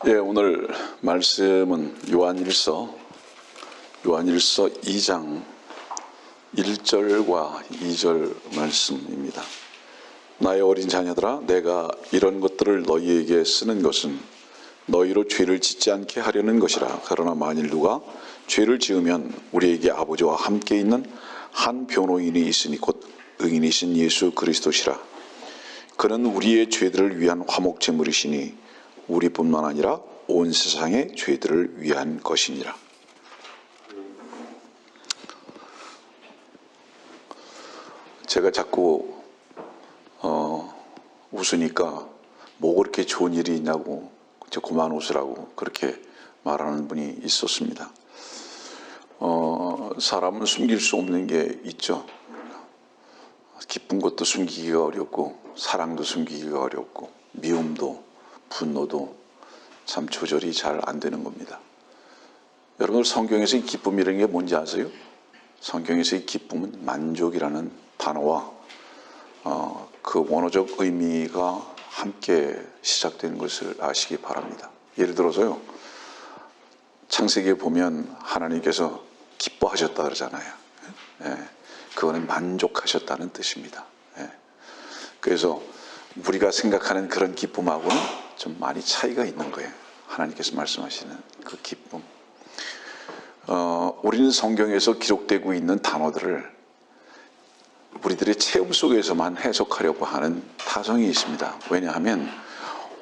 예, 오늘 말씀은 요한일서 2장 1절과 2절 말씀입니다. 나의 어린 자녀들아, 내가 이런 것들을 너희에게 쓰는 것은 너희로 죄를 짓지 않게 하려는 것이라. 그러나 만일 누가 죄를 지으면 우리에게 아버지와 함께 있는 한 변호인이 있으니 곧 의인이신 예수 그리스도시라. 그는 우리의 죄들을 위한 화목제물이시니 우리뿐만 아니라 온 세상의 죄들을 위한 것이니라. 제가 자꾸 웃으니까 뭐 그렇게 좋은 일이 있냐고 그만 웃으라고 그렇게 말하는 분이 있었습니다. 사람은 숨길 수 없는 게 있죠. 기쁜 것도 숨기기가 어렵고, 사랑도 숨기기가 어렵고, 미움도 분노도 참 조절이 잘 안 되는 겁니다. 여러분, 성경에서의 기쁨이라는 게 뭔지 아세요? 성경에서의 기쁨은 만족이라는 단어와 그 원어적 의미가 함께 시작되는 것을 아시기 바랍니다. 예를 들어서요, 창세기에 보면 하나님께서 기뻐하셨다 그러잖아요. 그거는 만족하셨다는 뜻입니다. 그래서 우리가 생각하는 그런 기쁨하고는 좀 많이 차이가 있는 거예요. 하나님께서 말씀하시는 그 기쁨. 우리는 성경에서 기록되고 있는 단어들을 우리들의 체험 속에서만 해석하려고 하는 타성이 있습니다. 왜냐하면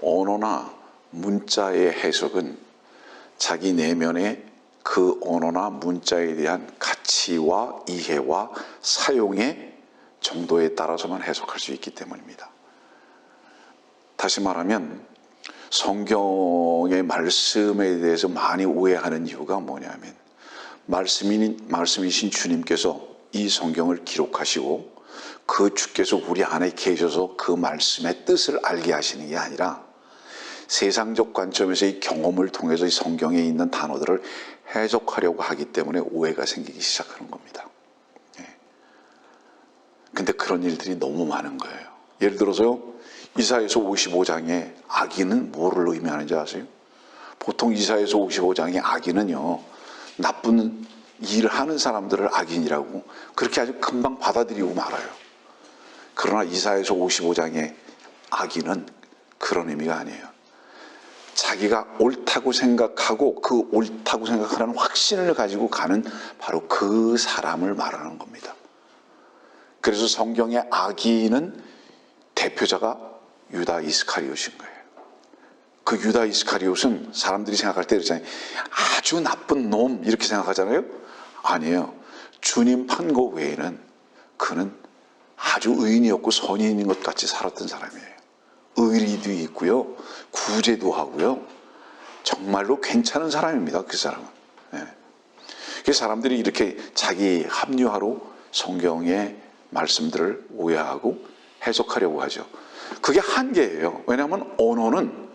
언어나 문자의 해석은 자기 내면의 그 언어나 문자에 대한 가치와 이해와 사용의 정도에 따라서만 해석할 수 있기 때문입니다. 다시 말하면 성경의 말씀에 대해서 많이 오해하는 이유가 뭐냐면 말씀이신 주님께서 이 성경을 기록하시고 그 주께서 우리 안에 계셔서 그 말씀의 뜻을 알게 하시는 게 아니라 세상적 관점에서의 경험을 통해서 이 성경에 있는 단어들을 해석하려고 하기 때문에 오해가 생기기 시작하는 겁니다. 근데 그런 일들이 너무 많은 거예요. 예를 들어서요, 이사야서 55장의 악인은 뭐를 의미하는지 아세요? 보통 이사야서 55장의 악인은요, 나쁜 일을 하는 사람들을 악인이라고 그렇게 아주 금방 받아들이고 말아요. 그러나 이사야서 55장의 악인은 그런 의미가 아니에요. 자기가 옳다고 생각하고 그 옳다고 생각하는 확신을 가지고 가는 바로 그 사람을 말하는 겁니다. 그래서 성경의 악인은 대표자가 유다 이스카리옷인 거예요. 그 유다 이스카리옷은 사람들이 생각할 때 그러잖아요. 아주 나쁜 놈 이렇게 생각하잖아요. 아니에요. 주님 판거 외에는 그는 아주 의인이었고 선인인 것 같이 살았던 사람이에요. 의리도 있고요, 구제도 하고요, 정말로 괜찮은 사람입니다. 그 사람은. 그 사람들이 이렇게 자기 합리화로 성경의 말씀들을 오해하고 해석하려고 하죠. 그게 한계예요. 왜냐하면 언어는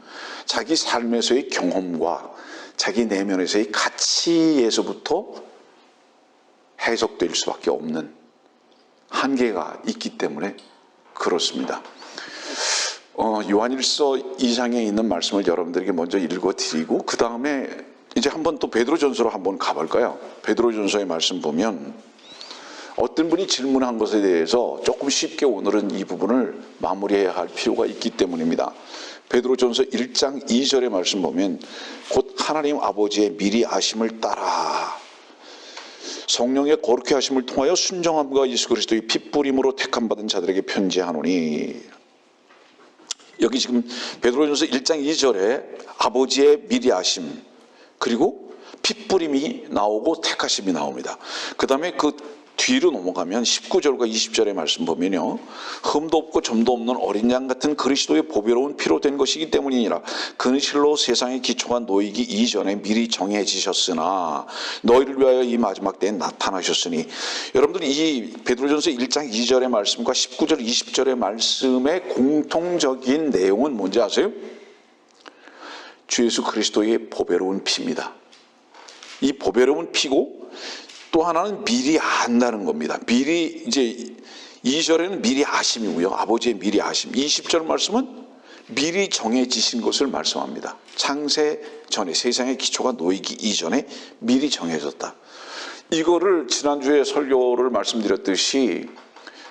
자기 삶에서의 경험과 자기 내면에서의 가치에서부터 해석될 수밖에 없는 한계가 있기 때문에 그렇습니다. 요한일서 2장에 있는 말씀을 여러분들에게 먼저 읽어드리고 그 다음에 이제 한번 또 베드로전서로 한번 가볼까요? 베드로전서의 말씀 보면 어떤 분이 질문한 것에 대해서 조금 쉽게 오늘은 이 부분을 마무리해야 할 필요가 있기 때문입니다. 베드로전서 1장 2절의 말씀 보면 곧 하나님 아버지의 미리 아심을 따라 성령의 거룩히 하심을 통하여 순정함과 예수 그리스도의 핏부림으로 택함받은 자들에게 편지하노니. 여기 지금 베드로전서 1장 2절에 아버지의 미리 아심 그리고 핏부림이 나오고 택하심이 나옵니다. 그 다음에 그 뒤로 넘어가면 19절과 20절의 말씀 보면요, 흠도 없고 점도 없는 어린 양 같은 그리스도의 보배로운 피로 된 것이기 때문이니라. 그는 실로 세상에 기초가 놓이기 이전에 미리 정해지셨으나 너희를 위하여 이 마지막 때에 나타나셨으니. 여러분들이 이 베드로전서 1장 2절의 말씀과 19절 20절의 말씀의 공통적인 내용은 뭔지 아세요? 주 예수 그리스도의 보배로운 피입니다. 이 보배로운 피고 또 하나는 미리 안다는 겁니다. 미리 이제 2절에는 미리 아심이고요. 아버지의 미리 아심. 20절 말씀은 미리 정해지신 것을 말씀합니다. 창세 전에, 세상의 기초가 놓이기 이전에 미리 정해졌다. 이거를 지난주에 설교를 말씀드렸듯이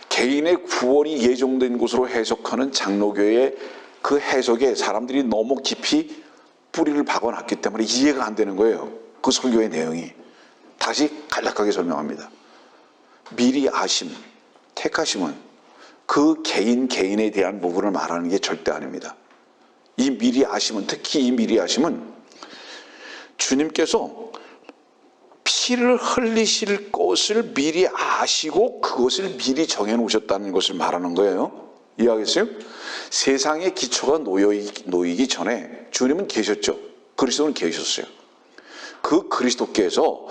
개인의 구원이 예정된 것으로 해석하는 장로교의 그 해석에 사람들이 너무 깊이 뿌리를 박아놨기 때문에 이해가 안 되는 거예요. 그 설교의 내용이. 다시 간략하게 설명합니다. 미리 아심, 택하심은 그 개인에 대한 부분을 말하는 게 절대 아닙니다. 이 미리 아심은, 특히 이 미리 아심은 주님께서 피를 흘리실 것을 미리 아시고 그것을 미리 정해놓으셨다는 것을 말하는 거예요. 이해하겠어요? 세상의 기초가 놓이기 전에 주님은 계셨죠. 그리스도는 계셨어요. 그 그리스도께서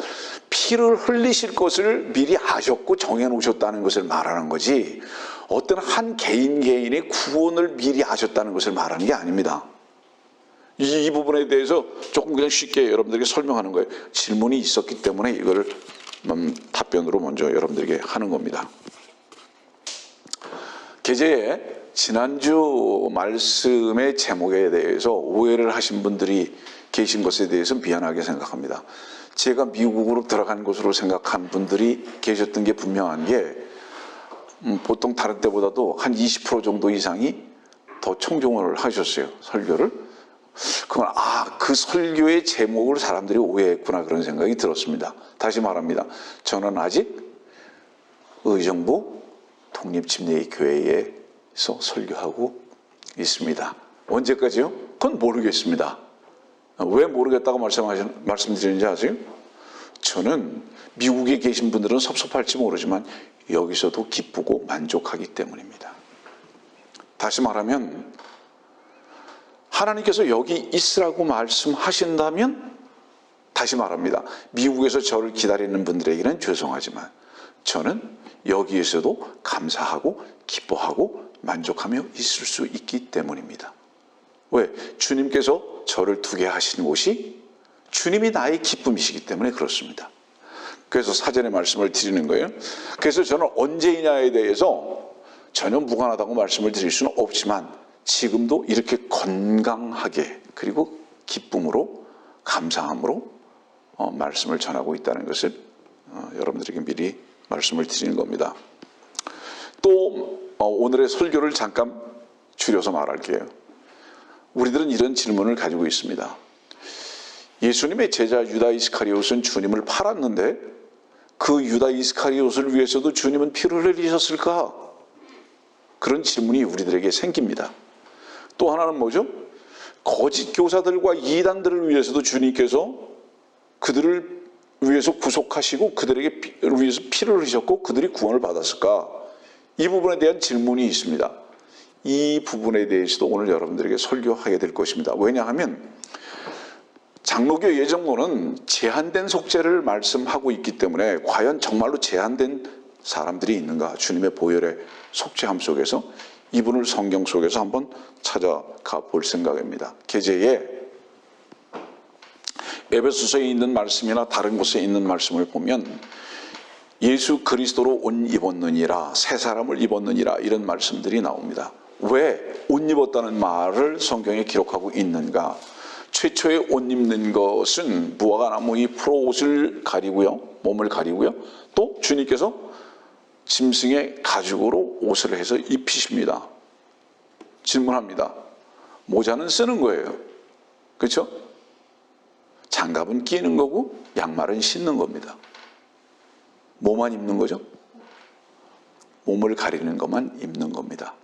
피를 흘리실 것을 미리 아셨고 정해놓으셨다는 것을 말하는 거지, 어떤 한 개인의 구원을 미리 아셨다는 것을 말하는 게 아닙니다. 이 부분에 대해서 조금 그냥 쉽게 여러분들에게 설명하는 거예요. 질문이 있었기 때문에 이거를 답변으로 먼저 여러분들에게 하는 겁니다. 계제에 지난주 말씀의 제목에 대해서 오해를 하신 분들이 계신 것에 대해서 미안하게 생각합니다. 제가 미국으로 들어간 것으로 생각한 분들이 계셨던 게 분명한 게, 보통 다른 때보다도 한 20% 정도 이상이 더 청종을 하셨어요, 설교를. 그건 그 설교의 제목을 사람들이 오해했구나, 그런 생각이 들었습니다. 다시 말합니다. 저는 아직 의정부 독립침례교회에서 설교하고 있습니다. 언제까지요? 그건 모르겠습니다. 왜 모르겠다고 말씀드리는지 아세요? 저는 미국에 계신 분들은 섭섭할지 모르지만 여기서도 기쁘고 만족하기 때문입니다. 다시 말하면 하나님께서 여기 있으라고 말씀하신다면, 다시 말합니다. 미국에서 저를 기다리는 분들에게는 죄송하지만 저는 여기에서도 감사하고 기뻐하고 만족하며 있을 수 있기 때문입니다. 왜? 주님께서 저를 두게 하신 곳이 주님이 나의 기쁨이시기 때문에 그렇습니다. 그래서 사전에 말씀을 드리는 거예요. 그래서 저는 언제이냐에 대해서 전혀 무관하다고 말씀을 드릴 수는 없지만 지금도 이렇게 건강하게 그리고 기쁨으로 감사함으로 말씀을 전하고 있다는 것을 여러분들에게 미리 말씀을 드리는 겁니다. 또 오늘의 설교를 잠깐 줄여서 말할게요. 우리들은 이런 질문을 가지고 있습니다. 예수님의 제자 유다 이스카리옷은 주님을 팔았는데 그 유다 이스카리옷을 위해서도 주님은 피를 흘리셨을까? 그런 질문이 우리들에게 생깁니다. 또 하나는 뭐죠? 거짓 교사들과 이단들을 위해서도 주님께서 그들을 위해서 구속하시고 그들에게 위해서 피를 흘리셨고 그들이 구원을 받았을까? 이 부분에 대한 질문이 있습니다. 이 부분에 대해서도 오늘 여러분들에게 설교하게 될 것입니다. 왜냐하면 장로교 예정론은 제한된 속죄를 말씀하고 있기 때문에 과연 정말로 제한된 사람들이 있는가? 주님의 보혈의 속죄함 속에서 이분을 성경 속에서 한번 찾아가 볼 생각입니다. 계제에 에베소서에 있는 말씀이나 다른 곳에 있는 말씀을 보면 예수 그리스도로 옷 입었느니라, 새 사람을 입었느니라, 이런 말씀들이 나옵니다. 왜 옷 입었다는 말을 성경에 기록하고 있는가? 최초의 옷 입는 것은 무화과 나무 잎으로 옷을 가리고요, 몸을 가리고요, 또 주님께서 짐승의 가죽으로 옷을 해서 입히십니다. 질문합니다. 모자는 쓰는 거예요. 그렇죠? 장갑은 끼는 거고 양말은 신는 겁니다. 뭐만 입는 거죠? 몸을 가리는 것만 입는 겁니다.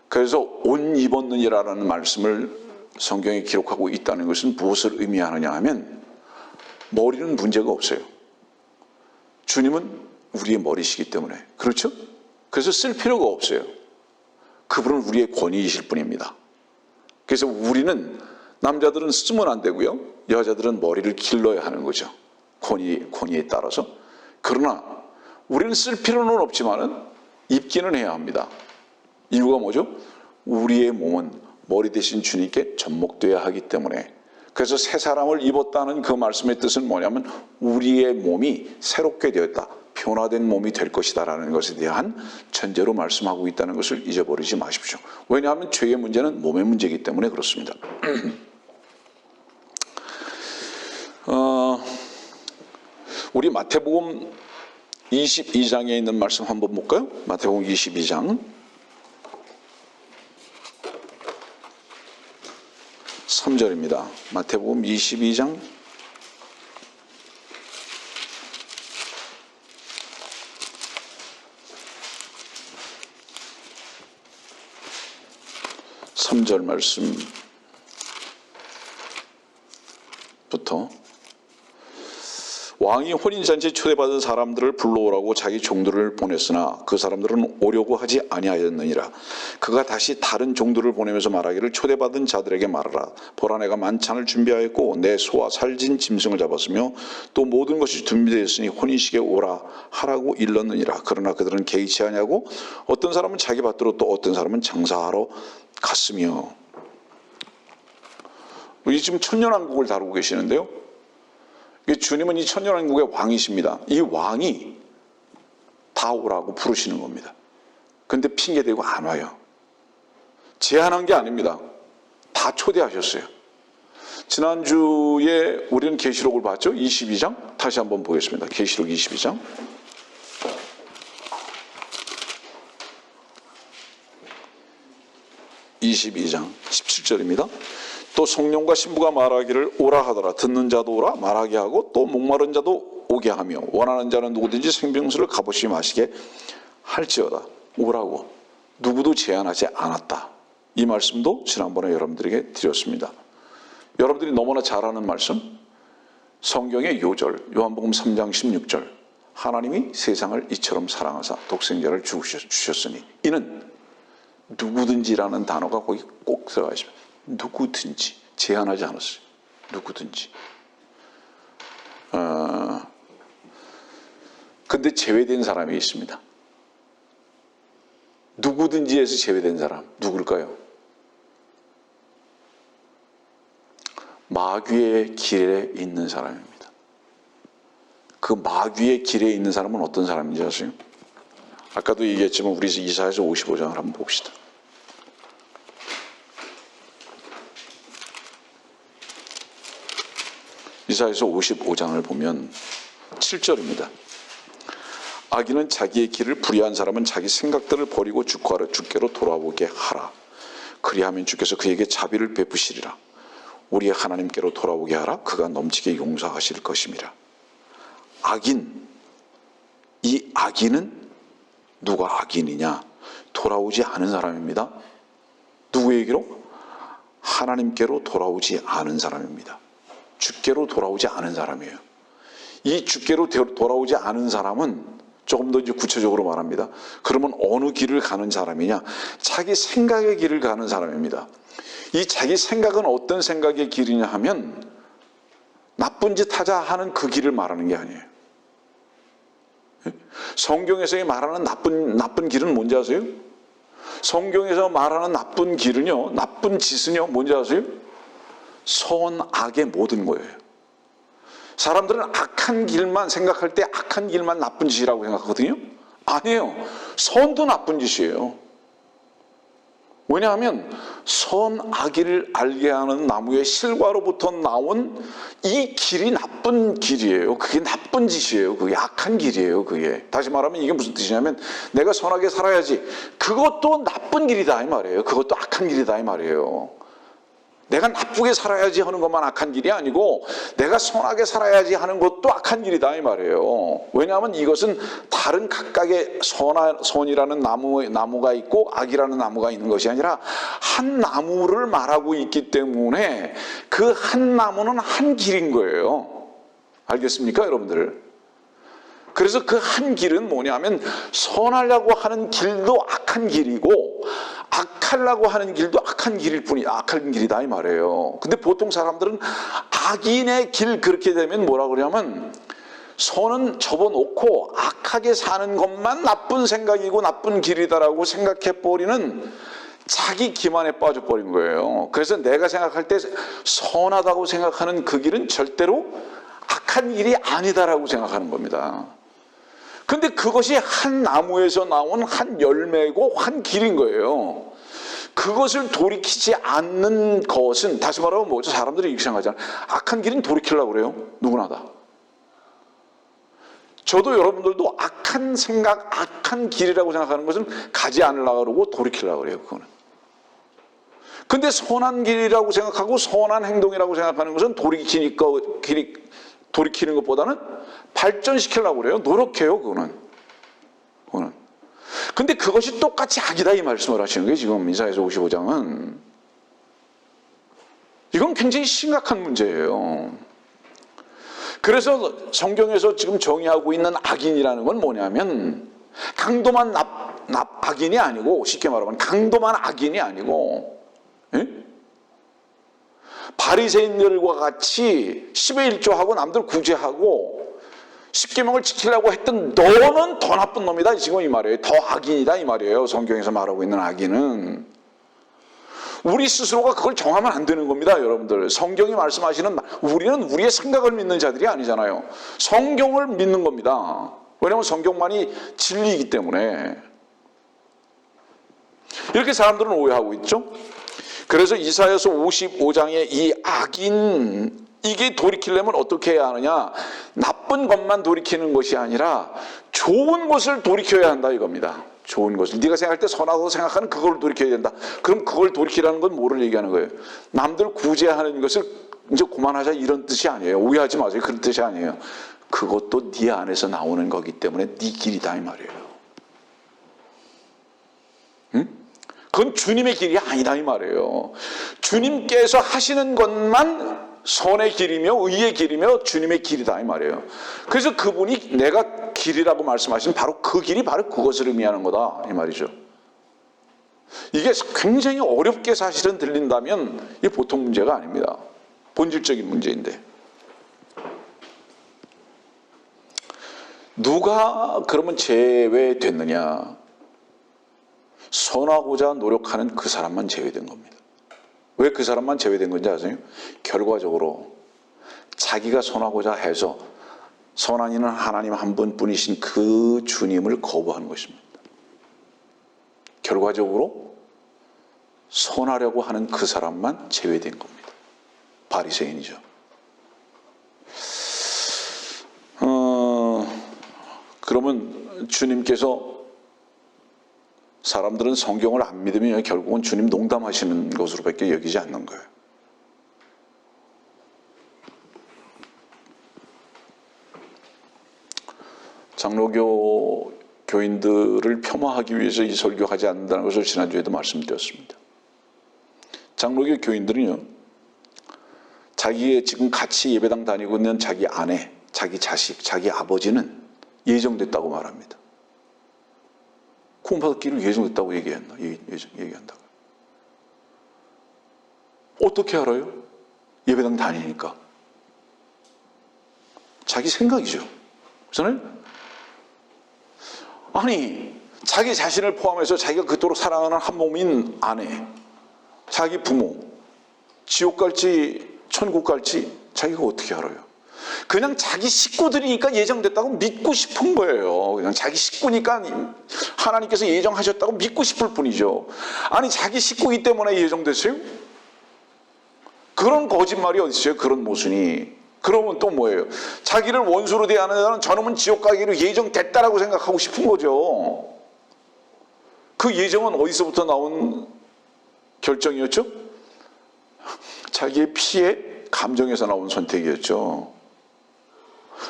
그래서 옷 입었느니라는 말씀을 성경에 기록하고 있다는 것은 무엇을 의미하느냐 하면 머리는 문제가 없어요. 주님은 우리의 머리시기 때문에. 그렇죠? 그래서 쓸 필요가 없어요. 그분은 우리의 권위이실 뿐입니다. 그래서 우리는, 남자들은 쓰면 안 되고요, 여자들은 머리를 길러야 하는 거죠. 권위에 따라서. 그러나 우리는 쓸 필요는 없지만은 입기는 해야 합니다. 이유가 뭐죠? 우리의 몸은 머리 대신 주님께 접목되어야 하기 때문에. 그래서 새 사람을 입었다는 그 말씀의 뜻은 뭐냐면 우리의 몸이 새롭게 되었다, 변화된 몸이 될 것이다라는 것에 대한 전제로 말씀하고 있다는 것을 잊어버리지 마십시오. 왜냐하면 죄의 문제는 몸의 문제이기 때문에 그렇습니다. 우리 마태복음 22장에 있는 말씀 한번 볼까요? 마태복음 22장 3절입니다. 마태복음 22장 3절 말씀부터 왕이 혼인잔치에 초대받은 사람들을 불러오라고 자기 종들을 보냈으나 그 사람들은 오려고 하지 아니하였느니라. 그가 다시 다른 종들을 보내면서 말하기를 초대받은 자들에게 말하라. 보라 내가 만찬을 준비하였고 내 소와 살진 짐승을 잡았으며 또 모든 것이 준비되었으니 혼인식에 오라 하라고 일렀느니라. 그러나 그들은 개의치 아니하고 어떤 사람은 자기 밭으로 또 어떤 사람은 장사하러 갔으며. 이 지금 천년왕국을 다루고 계시는데요. 주님은 이 천년왕국의 왕이십니다. 이 왕이 다 오라고 부르시는 겁니다. 그런데 핑계대고 안 와요. 제한한 게 아닙니다. 다 초대하셨어요. 지난주에 우리는 계시록을 봤죠? 22장 다시 한번 보겠습니다. 계시록 22장 22장 17절입니다. 또 성령과 신부가 말하기를 오라 하더라. 듣는 자도 오라 말하게 하고 또 목마른 자도 오게 하며 원하는 자는 누구든지 생명수를 값없이 마시게 할지어다. 오라고 누구도 제한하지 않았다. 이 말씀도 지난번에 여러분들에게 드렸습니다. 여러분들이 너무나 잘 아는 말씀, 성경의 요절 요한복음 3장 16절 하나님이 세상을 이처럼 사랑하사 독생자를 주셨으니 이는 누구든지라는 단어가 거기 꼭 들어가 있습니다. 누구든지 제한하지 않았어요. 누구든지. 근데 제외된 사람이 있습니다. 누구든지에서 제외된 사람 누굴까요? 마귀의 길에 있는 사람입니다. 그 마귀의 길에 있는 사람은 어떤 사람인지 아세요? 아까도 얘기했지만 우리 이사야서 55장을 한번 봅시다. 이사야서 55장을 보면 7절입니다. 악인은 자기의 길을 불의한 사람은 자기 생각들을 버리고 주께로 돌아오게 하라. 그리하면 주께서 그에게 자비를 베푸시리라. 우리의 하나님께로 돌아오게 하라. 그가 넘치게 용서하실 것임이라. 악인, 이 악인은 누가 악인이냐? 돌아오지 않은 사람입니다. 누구에게로? 하나님께로 돌아오지 않은 사람입니다. 주께로 돌아오지 않은 사람이에요. 이 주께로 돌아오지 않은 사람은 조금 더 이제 구체적으로 말합니다. 그러면 어느 길을 가는 사람이냐? 자기 생각의 길을 가는 사람입니다. 이 자기 생각은 어떤 생각의 길이냐 하면 나쁜 짓 하자 하는 그 길을 말하는 게 아니에요. 성경에서 말하는 나쁜 길은 뭔지 아세요? 성경에서 말하는 나쁜 길은요, 나쁜 짓은요, 뭔지 아세요? 선악의 모든 거예요. 사람들은 악한 길만 생각할 때 악한 길만 나쁜 짓이라고 생각하거든요. 아니에요. 선도 나쁜 짓이에요. 왜냐하면 선악을 알게 하는 나무의 실과로부터 나온 이 길이 나쁜 길이에요. 그게 나쁜 짓이에요. 그게 악한 길이에요. 그게 다시 말하면 이게 무슨 뜻이냐면 내가 선하게 살아야지, 그것도 나쁜 길이다 이 말이에요. 그것도 악한 길이다 이 말이에요. 내가 나쁘게 살아야지 하는 것만 악한 길이 아니고 내가 선하게 살아야지 하는 것도 악한 길이다 이 말이에요. 왜냐하면 이것은 다른 각각의 선이라는 나무가 있고 악이라는 나무가 있는 것이 아니라 한 나무를 말하고 있기 때문에 그 한 나무는 한 길인 거예요. 알겠습니까 여러분들? 그래서 그 한 길은 뭐냐면 선하려고 하는 길도 악한 길이고 악하려고 하는 길도 악한 길이다 이 말이에요. 근데 보통 사람들은 악인의 길 그렇게 되면 뭐라 그러냐면 선은 접어놓고 악하게 사는 것만 나쁜 생각이고 나쁜 길이다라고 생각해버리는 자기 기만에 빠져버린 거예요. 그래서 내가 생각할 때 선하다고 생각하는 그 길은 절대로 악한 길이 아니다라고 생각하는 겁니다. 근데 그것이 한 나무에서 나온 한 열매고 한 길인 거예요. 그것을 돌이키지 않는 것은, 다시 말하면 뭐죠? 사람들이 이렇게 생각하잖아요. 악한 길은 돌이키려고 그래요. 누구나 다. 저도 여러분들도 악한 생각, 악한 길이라고 생각하는 것은 가지 않으려고 그러고 돌이키려고 그래요. 그거는. 근데 선한 길이라고 생각하고 선한 행동이라고 생각하는 것은 돌이키는 것보다는 발전시키려고 그래요. 노력해요. 그거는. 근데 그것이 똑같이 악이다 이 말씀을 하시는 거예요. 지금 이사야서 55장은. 이건 굉장히 심각한 문제예요. 그래서 성경에서 지금 정의하고 있는 악인이라는 건 뭐냐면 강도만 악인이 아니고, 쉽게 말하면 강도만 악인이 아니고, 예? 바리새인들과 같이 10의 1조하고 남들 구제하고 십계명을 지키려고 했던 너는 더 나쁜 놈이다 지금 이 말이에요. 더 악인이다 이 말이에요. 성경에서 말하고 있는 악인은. 우리 스스로가 그걸 정하면 안 되는 겁니다. 여러분들, 성경이 말씀하시는, 우리는 우리의 생각을 믿는 자들이 아니잖아요. 성경을 믿는 겁니다. 왜냐하면 성경만이 진리이기 때문에. 이렇게 사람들은 오해하고 있죠. 그래서 이사야서 55장의 이 악인, 이게 돌이키려면 어떻게 해야 하느냐? 나쁜 것만 돌이키는 것이 아니라 좋은 것을 돌이켜야 한다 이겁니다. 좋은 것을. 네가 생각할 때 선하다고 생각하는 그걸 돌이켜야 된다. 그럼 그걸 돌이키라는 건 뭐를 얘기하는 거예요? 남들 구제하는 것을 이제 그만하자 이런 뜻이 아니에요. 오해하지 마세요. 그런 뜻이 아니에요. 그것도 네 안에서 나오는 거기 때문에 네 길이다 이 말이에요. 응? 그건 주님의 길이 아니다 이 말이에요. 주님께서 하시는 것만 선의 길이며 의의 길이며 주님의 길이다 이 말이에요. 그래서 그분이 내가 길이라고 말씀하시는 바로 그 길이 바로 그것을 의미하는 거다 이 말이죠. 이게 굉장히 어렵게 사실은 들린다면 이게 보통 문제가 아닙니다. 본질적인 문제인데. 누가 그러면 제외됐느냐? 선하고자 노력하는 그 사람만 제외된 겁니다. 왜 그 사람만 제외된 건지 아세요? 결과적으로 자기가 선하고자 해서 선한 이는 하나님 한 분뿐이신 그 주님을 거부하는 것입니다. 결과적으로 선하려고 하는 그 사람만 제외된 겁니다. 바리새인이죠. 그러면 주님께서 사람들은 성경을 안 믿으면 결국은 주님 농담하시는 것으로밖에 여기지 않는 거예요. 장로교 교인들을 폄하하기 위해서 이 설교하지 않는다는 것을 지난주에도 말씀드렸습니다. 장로교 교인들은요, 자기의 지금 같이 예배당 다니고 있는 자기 아내, 자기 자식, 자기 아버지는 예정됐다고 말합니다. 구원받기로 예정됐다고 얘기한다고. 어떻게 알아요? 예배당 다니니까. 자기 생각이죠. 그렇잖아요? 아니, 자기 자신을 포함해서 자기가 그토록 사랑하는 한 몸인 아내, 자기 부모, 지옥 갈지 천국 갈지 자기가 어떻게 알아요? 그냥 자기 식구들이니까 예정됐다고 믿고 싶은 거예요. 그냥 자기 식구니까 하나님께서 예정하셨다고 믿고 싶을 뿐이죠. 아니, 자기 식구이기 때문에 예정됐어요? 그런 거짓말이 어디 있어요? 그런 모순이. 그러면 또 뭐예요? 자기를 원수로 대하는 자는 저놈은 지옥 가기로 예정됐다라고 생각하고 싶은 거죠. 그 예정은 어디서부터 나온 결정이었죠? 자기의 피의 감정에서 나온 선택이었죠.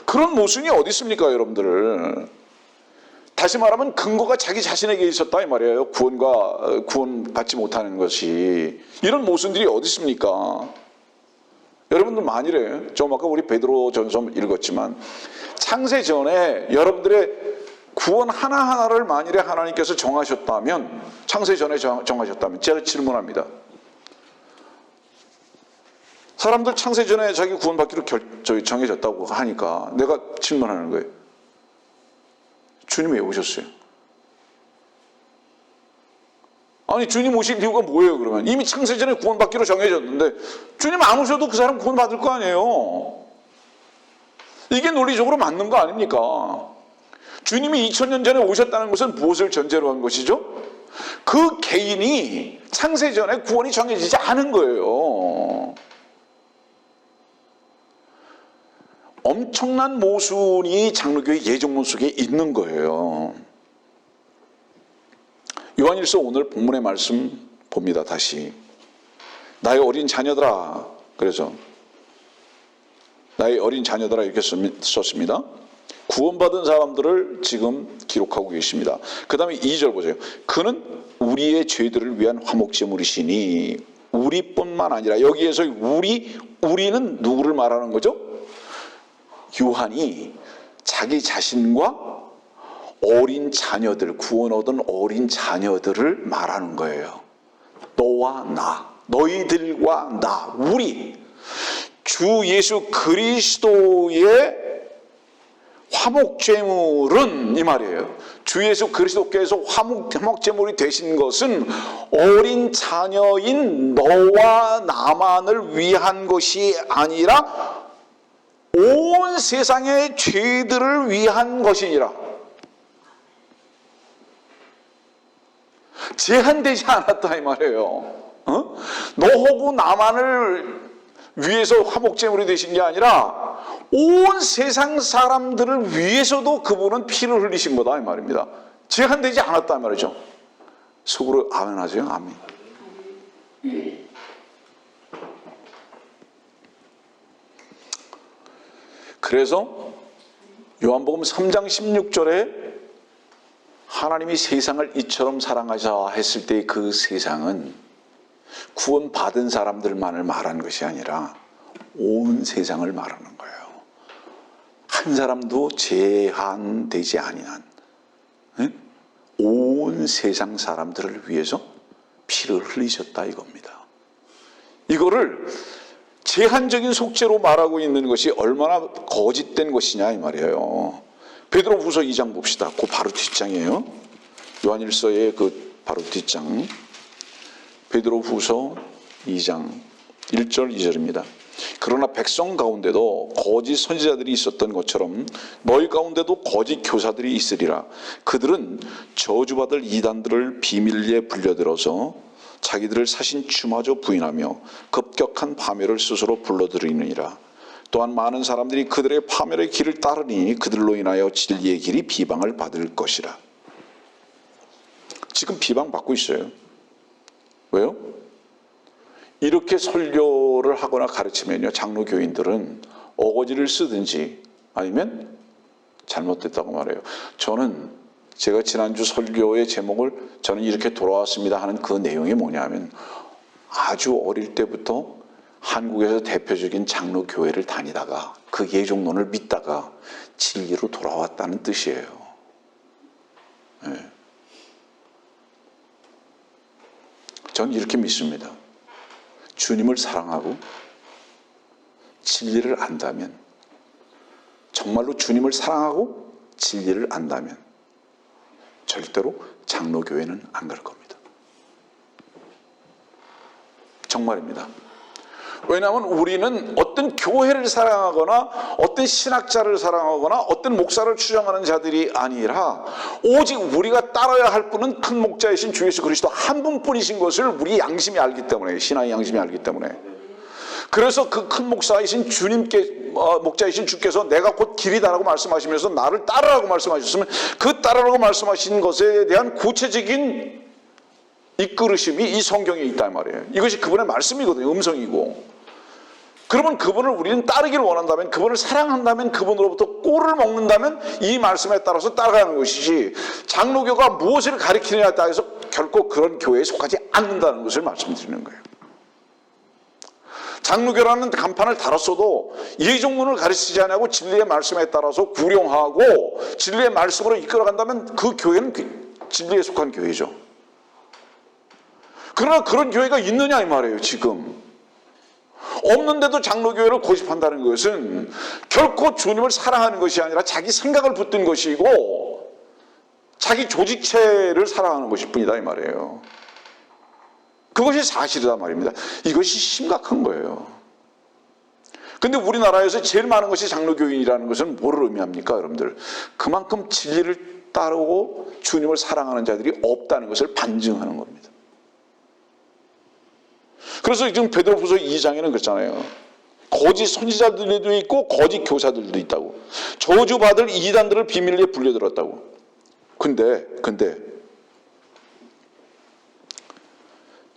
그런 모순이 어디 있습니까, 여러분들? 다시 말하면 근거가 자기 자신에게 있었다 이 말이에요. 구원 받지 못하는 것이. 이런 모순들이 어디 있습니까? 여러분들 만일에 좀 아까 우리 베드로 전서 읽었지만 창세 전에 여러분들의 구원 하나하나를 만일에 하나님께서 정하셨다면, 창세 전에 정하셨다면, 제가 질문합니다. 사람들 창세 전에 자기 구원받기로 정해졌다고 하니까 내가 질문하는 거예요. 주님 왜 오셨어요? 아니, 주님 오신 이유가 뭐예요, 그러면? 이미 창세 전에 구원받기로 정해졌는데 주님 안 오셔도 그 사람 구원받을 거 아니에요? 이게 논리적으로 맞는 거 아닙니까? 주님이 2000년 전에 오셨다는 것은 무엇을 전제로 한 것이죠? 그 개인이 창세전에 구원이 정해지지 않은 거예요. 엄청난 모순이 장로교의 예정론 속에 있는 거예요. 요한일서 오늘 본문의 말씀 봅니다. 다시 나의 어린 자녀들아, 그래서 나의 어린 자녀들아 이렇게 썼습니다. 구원받은 사람들을 지금 기록하고 계십니다. 그 다음에 2절 보세요. 그는 우리의 죄들을 위한 화목제물이시니, 우리뿐만 아니라, 여기에서 우리는 누구를 말하는 거죠? 요한이 자기 자신과 어린 자녀들, 구원 얻은 어린 자녀들을 말하는 거예요. 너와 나, 너희들과 나, 우리 주 예수 그리스도의 화목제물은, 이 말이에요. 주 예수 그리스도께서 화목제물이 되신 것은 어린 자녀인 너와 나만을 위한 것이 아니라 온 세상의 죄들을 위한 것이니라. 제한되지 않았다 이 말이에요. 너하고 나만을 위해서 화목제물이 되신 게 아니라 온 세상 사람들을 위해서도 그분은 피를 흘리신 거다 이 말입니다. 제한되지 않았다 이 말이죠. 속으로 아멘 하세요. 아멘. 그래서 요한복음 3장 16절에 하나님이 세상을 이처럼 사랑하사 했을 때 그 세상은 구원받은 사람들만을 말한 것이 아니라 온 세상을 말하는 거예요. 한 사람도 제한되지 아니한 온 세상 사람들을 위해서 피를 흘리셨다 이겁니다. 이거를 제한적인 속죄로 말하고 있는 것이 얼마나 거짓된 것이냐 이 말이에요. 베드로후서 2장 봅시다. 그 바로 뒷장이에요. 요한일서의 그 바로 뒷장. 베드로후서 2장 1절 2절입니다. 그러나 백성 가운데도 거짓 선지자들이 있었던 것처럼 너희 가운데도 거짓 교사들이 있으리라. 그들은 저주받을 이단들을 비밀리에 불려들어서 자기들을 사신 주마저 부인하며 급격한 파멸을 스스로 불러들이느니라. 또한 많은 사람들이 그들의 파멸의 길을 따르니 그들로 인하여 진리의 길이 비방을 받을 것이라. 지금 비방받고 있어요. 왜요? 이렇게 설교를 하거나 가르치면요, 장로교인들은 어거지를 쓰든지 아니면 잘못됐다고 말해요. 제가 지난주 설교의 제목을 저는 이렇게 돌아왔습니다 하는 그 내용이 뭐냐면, 아주 어릴 때부터 한국에서 대표적인 장로교회를 다니다가 그 예종론을 믿다가 진리로 돌아왔다는 뜻이에요. 네. 저는 이렇게 믿습니다. 주님을 사랑하고 진리를 안다면, 정말로 주님을 사랑하고 진리를 안다면 절대로 장로교회는 안 갈 겁니다. 정말입니다. 왜냐하면 우리는 어떤 교회를 사랑하거나 어떤 신학자를 사랑하거나 어떤 목사를 추정하는 자들이 아니라 오직 우리가 따라야 할 분은 큰 목자이신 주 예수 그리스도 한 분뿐이신 것을 우리 양심이 알기 때문에, 신앙의 양심이 알기 때문에. 그래서 그 큰 목사이신 목자이신 주께서 내가 곧 길이다라고 말씀하시면서 나를 따르라고 말씀하셨으면 그 따르라고 말씀하신 것에 대한 구체적인 이끌으심이 이 성경에 있단 말이에요. 이것이 그분의 말씀이거든요. 음성이고. 그러면 그분을 우리는 따르기를 원한다면, 그분을 사랑한다면, 그분으로부터 꼴을 먹는다면 이 말씀에 따라서 따라가는 것이지, 장로교가 무엇을 가리키느냐에 따라서 결코 그런 교회에 속하지 않는다는 것을 말씀드리는 거예요. 장로교라는 간판을 달았어도 예종론을 가르치지 않고 진리의 말씀에 따라서 구령하고 진리의 말씀으로 이끌어간다면 그 교회는 진리에 속한 교회죠. 그러나 그런 교회가 있느냐 이 말이에요. 지금 없는데도 장로교회를 고집한다는 것은 결코 주님을 사랑하는 것이 아니라 자기 생각을 붙든 것이고 자기 조직체를 사랑하는 것일 뿐이다 이 말이에요. 그것이 사실이다 말입니다. 이것이 심각한 거예요. 근데 우리나라에서 제일 많은 것이 장로교인이라는 것은 뭐를 의미합니까, 여러분들? 그만큼 진리를 따르고 주님을 사랑하는 자들이 없다는 것을 반증하는 겁니다. 그래서 지금 베드로후서 2장에는 그렇잖아요. 거짓 선지자들도 있고 거짓 교사들도 있다고. 저주받을 이단들을 비밀리에 불려들었다고. 근데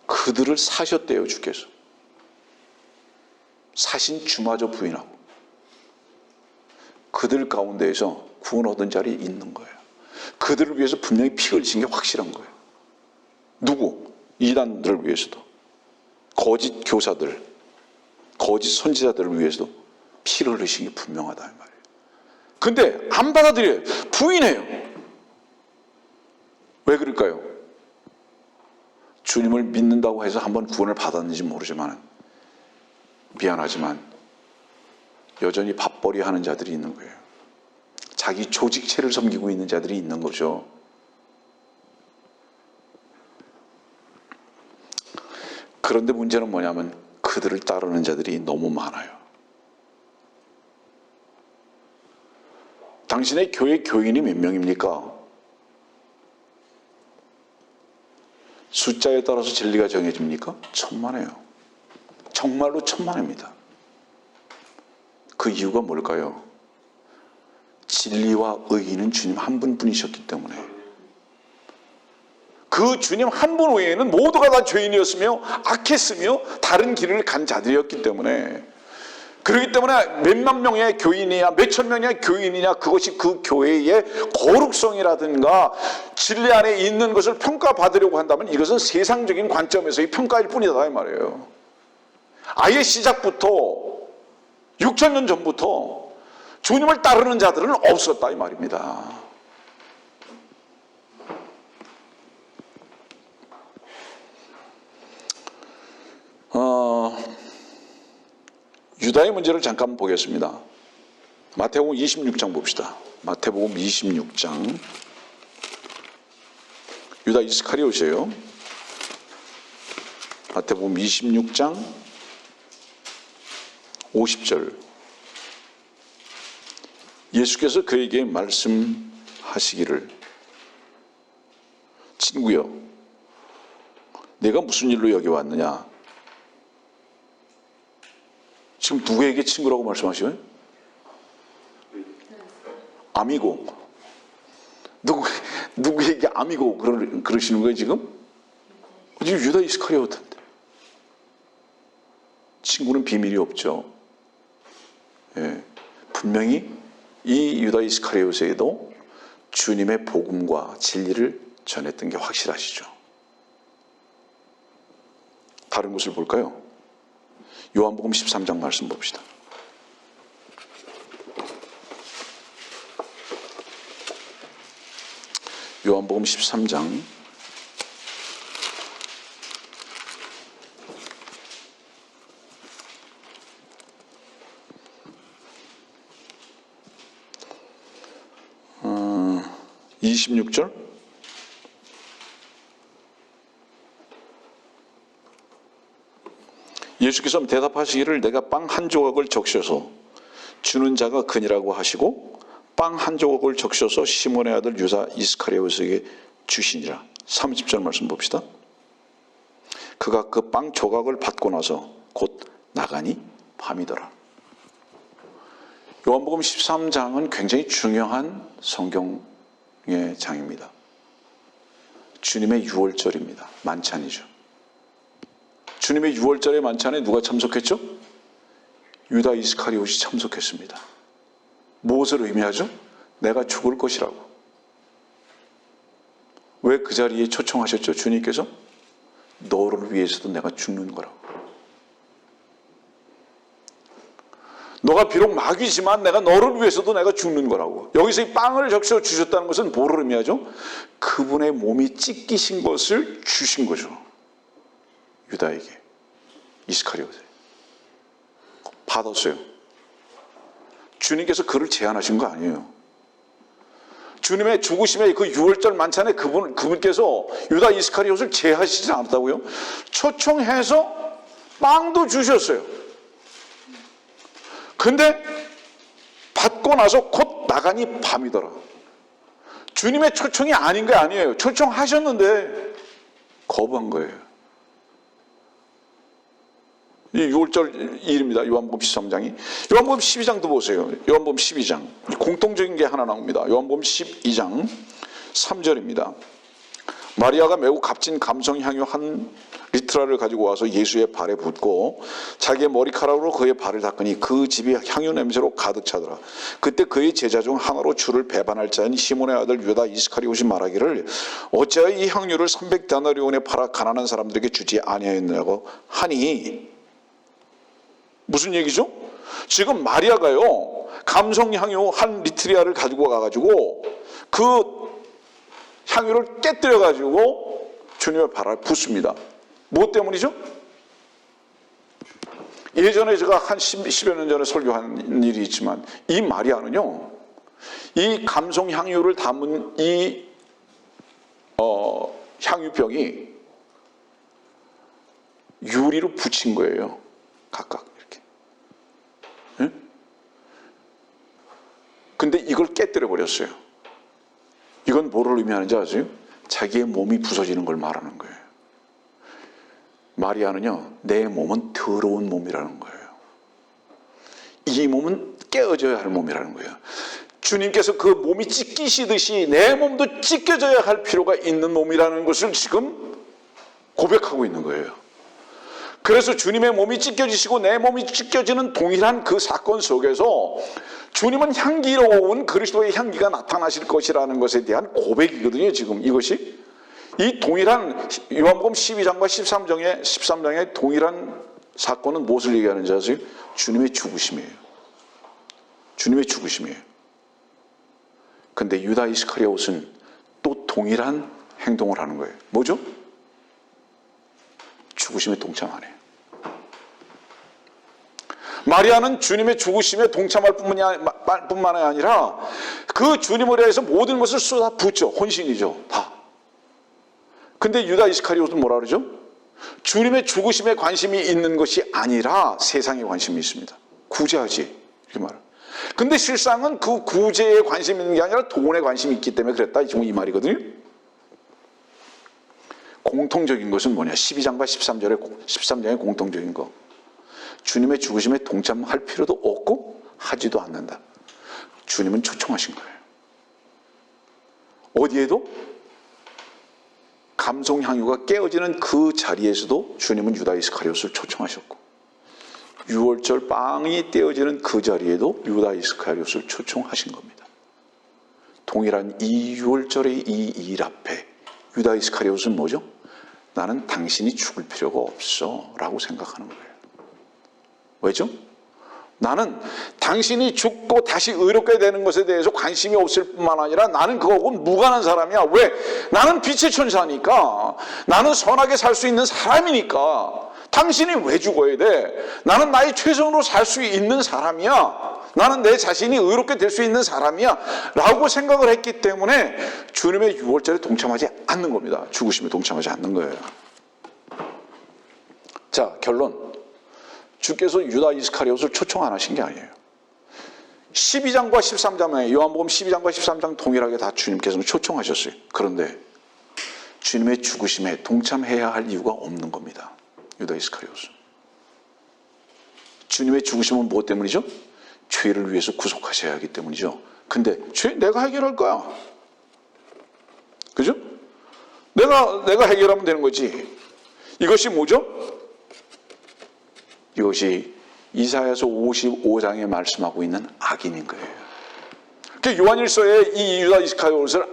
그들을 사셨대요, 주께서. 사신 주마저 부인하고. 그들 가운데에서 구원 얻은 자리 있는 거예요. 그들을 위해서 분명히 피 흘리신 게 확실한 거예요. 누구? 이단들을 위해서도, 거짓 교사들, 거짓 선지자들을 위해서도 피를 흘리신 게 분명하다 이 말이에요. 근데 안 받아들여요. 부인해요. 왜 그럴까요? 주님을 믿는다고 해서 한번 구원을 받았는지 모르지만, 미안하지만 여전히 밥벌이 하는 자들이 있는 거예요. 자기 조직체를 섬기고 있는 자들이 있는 거죠. 그런데 문제는 뭐냐면 그들을 따르는 자들이 너무 많아요. 당신의 교회 교인이 몇 명입니까? 숫자에 따라서 진리가 정해집니까? 천만에요. 정말로 천만입니다. 그 이유가 뭘까요? 진리와 의의는 주님 한 분뿐이셨기 때문에. 그 주님 한 분 외에는 모두가 다 죄인이었으며 악했으며 다른 길을 간 자들이었기 때문에, 그렇기 때문에 몇만 명의 교인이냐 몇천 명의 교인이냐, 그것이 그 교회의 거룩성이라든가 진리 안에 있는 것을 평가받으려고 한다면 이것은 세상적인 관점에서의 평가일 뿐이다 이 말이에요. 아예 시작부터 6,000년 전부터 주님을 따르는 자들은 없었다 이 말입니다. 유다의 문제를 잠깐 보겠습니다. 마태복음 26장 봅시다. 마태복음 26장. 유다 이스카리옷이에요. 마태복음 26장 50절. 예수께서 그에게 말씀하시기를, 친구여, 내가 무슨 일로 여기 왔느냐? 지금 누구에게 친구라고 말씀하시나요? 아미고. 누구에게 아미고 그러시는 거예요 지금? 지금 유다 이스카리오트인데. 친구는 비밀이 없죠. 예, 분명히 이 유다 이스카리오트에도 주님의 복음과 진리를 전했던 게 확실하시죠. 다른 것을 볼까요? 요한복음 13장 말씀 봅시다. 요한복음 13장 26절. 예수께서 대답하시기를, 내가 빵 한 조각을 적셔서 주는 자가 그니라고 하시고 빵 한 조각을 적셔서 시몬의 아들 유다 이스카리오트에게 주시니라. 30절 말씀 봅시다. 그가 그 빵 조각을 받고 나서 곧 나가니 밤이더라. 요한복음 13장은 굉장히 중요한 성경의 장입니다. 주님의 유월절입니다. 만찬이죠. 주님의 유월절의 만찬에 누가 참석했죠? 유다 이스카리옷이 참석했습니다. 무엇을 의미하죠? 내가 죽을 것이라고. 왜 그 자리에 초청하셨죠? 주님께서 너를 위해서도 내가 죽는 거라고. 너가 비록 마귀지만 내가 너를 위해서도 내가 죽는 거라고. 여기서 이 빵을 적셔 주셨다는 것은 뭐를 의미하죠? 그분의 몸이 찢기신 것을 주신 거죠. 유다에게, 이스카리오트에. 받았어요. 주님께서 그를 제안하신 거 아니에요. 주님의 죽으심의 그 유월절 만찬에 그분께서 유다 이스카리옷을 제하시지 않았다고요? 초청해서 빵도 주셨어요. 근데 받고 나서 곧 나가니 밤이더라. 주님의 초청이 아닌 게 아니에요. 초청하셨는데 거부한 거예요. 이 6월절 일입니다. 요한복음 13장이. 요한복음 12장도 보세요. 요한복음 12장. 공통적인 게 하나 나옵니다. 요한복음 12장 3절입니다. 마리아가 매우 값진 감성 향유 한 리트라를 가지고 와서 예수의 발에 붓고 자기의 머리카락으로 그의 발을 닦으니 그 집이 향유 냄새로 가득 차더라. 그때 그의 제자 중 하나로 주를 배반할 자인 시몬의 아들 유다 이스카리옷이 말하기를 어찌하여 이 향유를 300데나리온에 팔아 가난한 사람들에게 주지 아니하였느냐고 하니, 무슨 얘기죠? 지금 마리아가요, 감성향유 한 리트리아를 가지고 가가지고 그 향유를 깨뜨려가지고 주님의 발을 붓습니다. 무엇 때문이죠? 예전에 제가 한 10여 년 전에 설교한 일이 있지만, 이 마리아는요, 이 감성향유를 담은 이 향유병이 유리로 붙인 거예요. 각각. 근데 이걸 깨뜨려 버렸어요. 이건 뭐를 의미하는지 아세요? 자기의 몸이 부서지는 걸 말하는 거예요. 마리아는요, 내 몸은 더러운 몸이라는 거예요. 이 몸은 깨어져야 할 몸이라는 거예요. 주님께서 그 몸이 찢기시듯이 내 몸도 찢겨져야 할 필요가 있는 몸이라는 것을 지금 고백하고 있는 거예요. 그래서 주님의 몸이 찢겨지시고 내 몸이 찢겨지는 동일한 그 사건 속에서 주님은 향기로운 그리스도의 향기가 나타나실 것이라는 것에 대한 고백이거든요. 지금 이것이 이 동일한 요한복음 12장과 13장의 동일한 사건은 무엇을 얘기하는지 아세요? 주님의 죽으심이에요. 주님의 죽으심이에요. 근데 유다 이스카리옷은 또 동일한 행동을 하는 거예요. 뭐죠? 죽으심에 동참하네요. 마리아는 주님의 죽으심에 동참할 뿐만이 아니라 그 주님을 위해서 모든 것을 쏟아붓죠. 혼신이죠. 다. 근데 유다 이스카리옷은 뭐라 그러죠? 주님의 죽으심에 관심이 있는 것이 아니라 세상에 관심이 있습니다. 구제하지. 이렇게 말해요. 근데 실상은 그 구제에 관심이 있는 게 아니라 돈에 관심이 있기 때문에 그랬다. 지금 이 말이거든요. 공통적인 것은 뭐냐? 12장과 13장의 공통적인 거. 주님의 죽으심에 동참할 필요도 없고 하지도 않는다. 주님은 초청하신 거예요. 어디에도? 감성향유가 깨어지는 그 자리에서도 주님은 유다 이스카리옷을 초청하셨고, 6월절 빵이 떼어지는 그 자리에도 유다 이스카리옷을 초청하신 겁니다. 동일한 이 6월절의 이 일 앞에 유다 이스카리옷은 뭐죠? 나는 당신이 죽을 필요가 없어 라고 생각하는 거예요. 왜죠? 나는 당신이 죽고 다시 의롭게 되는 것에 대해서 관심이 없을 뿐만 아니라 나는 그거하고는 무관한 사람이야. 왜? 나는 빛의 천사니까. 나는 선하게 살 수 있는 사람이니까. 당신이 왜 죽어야 돼? 나는 나의 최선으로 살 수 있는 사람이야. 나는 내 자신이 의롭게 될 수 있는 사람이야 라고 생각을 했기 때문에 주님의 6월절에 동참하지 않는 겁니다. 죽으심에 동참하지 않는 거예요. 자, 결론. 주께서 유다 이스카리옷을 초청 안 하신 게 아니에요. 12장과 13장에 요한복음 12장과 13장 동일하게 다 주님께서는 초청하셨어요. 그런데 주님의 죽으심에 동참해야 할 이유가 없는 겁니다. 유다 이스카리옷은. 주님의 죽으심은 무엇 때문이죠? 죄를 위해서 구속하셔야 하기 때문이죠. 근데 죄 내가 해결할 거야. 그죠? 내가 해결하면 되는 거지. 이것이 뭐죠? 이것이 이사야서 55장에 말씀하고 있는 악인인 거예요. 그러니까 요한일서에 이 유다 이스카리옷을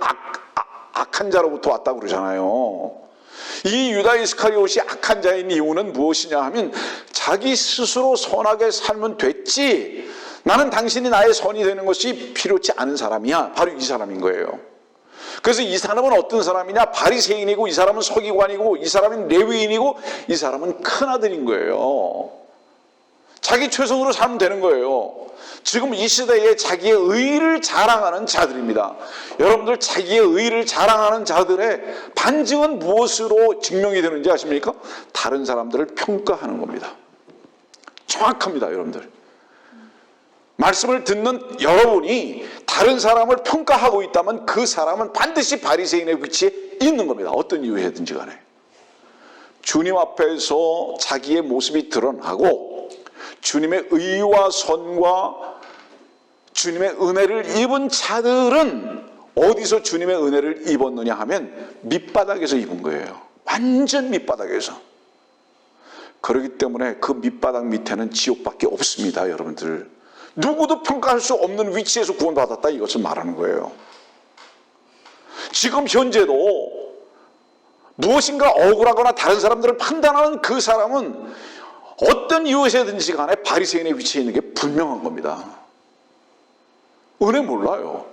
악한 자로부터 왔다고 그러잖아요. 이 유다 이스카리옷이 악한 자인 이유는 무엇이냐 하면 자기 스스로 선하게 살면 됐지, 나는 당신이 나의 선이 되는 것이 필요치 않은 사람이야. 바로 이 사람인 거예요. 그래서 이 사람은 어떤 사람이냐? 바리새인이고, 이 사람은 서기관이고, 이 사람은 레위인이고, 이 사람은 큰아들인 거예요. 자기 최선으로 살면 되는 거예요. 지금 이 시대에 자기의 의를 자랑하는 자들입니다. 여러분들, 자기의 의를 자랑하는 자들의 반증은 무엇으로 증명이 되는지 아십니까? 다른 사람들을 평가하는 겁니다. 정확합니다, 여러분들. 말씀을 듣는 여러분이 다른 사람을 평가하고 있다면 그 사람은 반드시 바리새인의 위치에 있는 겁니다. 어떤 이유에든지 간에. 주님 앞에서 자기의 모습이 드러나고 주님의 의와 선과 주님의 은혜를 입은 자들은 어디서 주님의 은혜를 입었느냐 하면 밑바닥에서 입은 거예요. 완전 밑바닥에서. 그렇기 때문에 그 밑바닥 밑에는 지옥밖에 없습니다, 여러분들. 누구도 평가할 수 없는 위치에서 구원받았다, 이것을 말하는 거예요. 지금 현재도 무엇인가 억울하거나 다른 사람들을 판단하는 그 사람은 어떤 이유에서든지 간에 바리새인의 위치에 있는 게 분명한 겁니다. 은혜 몰라요.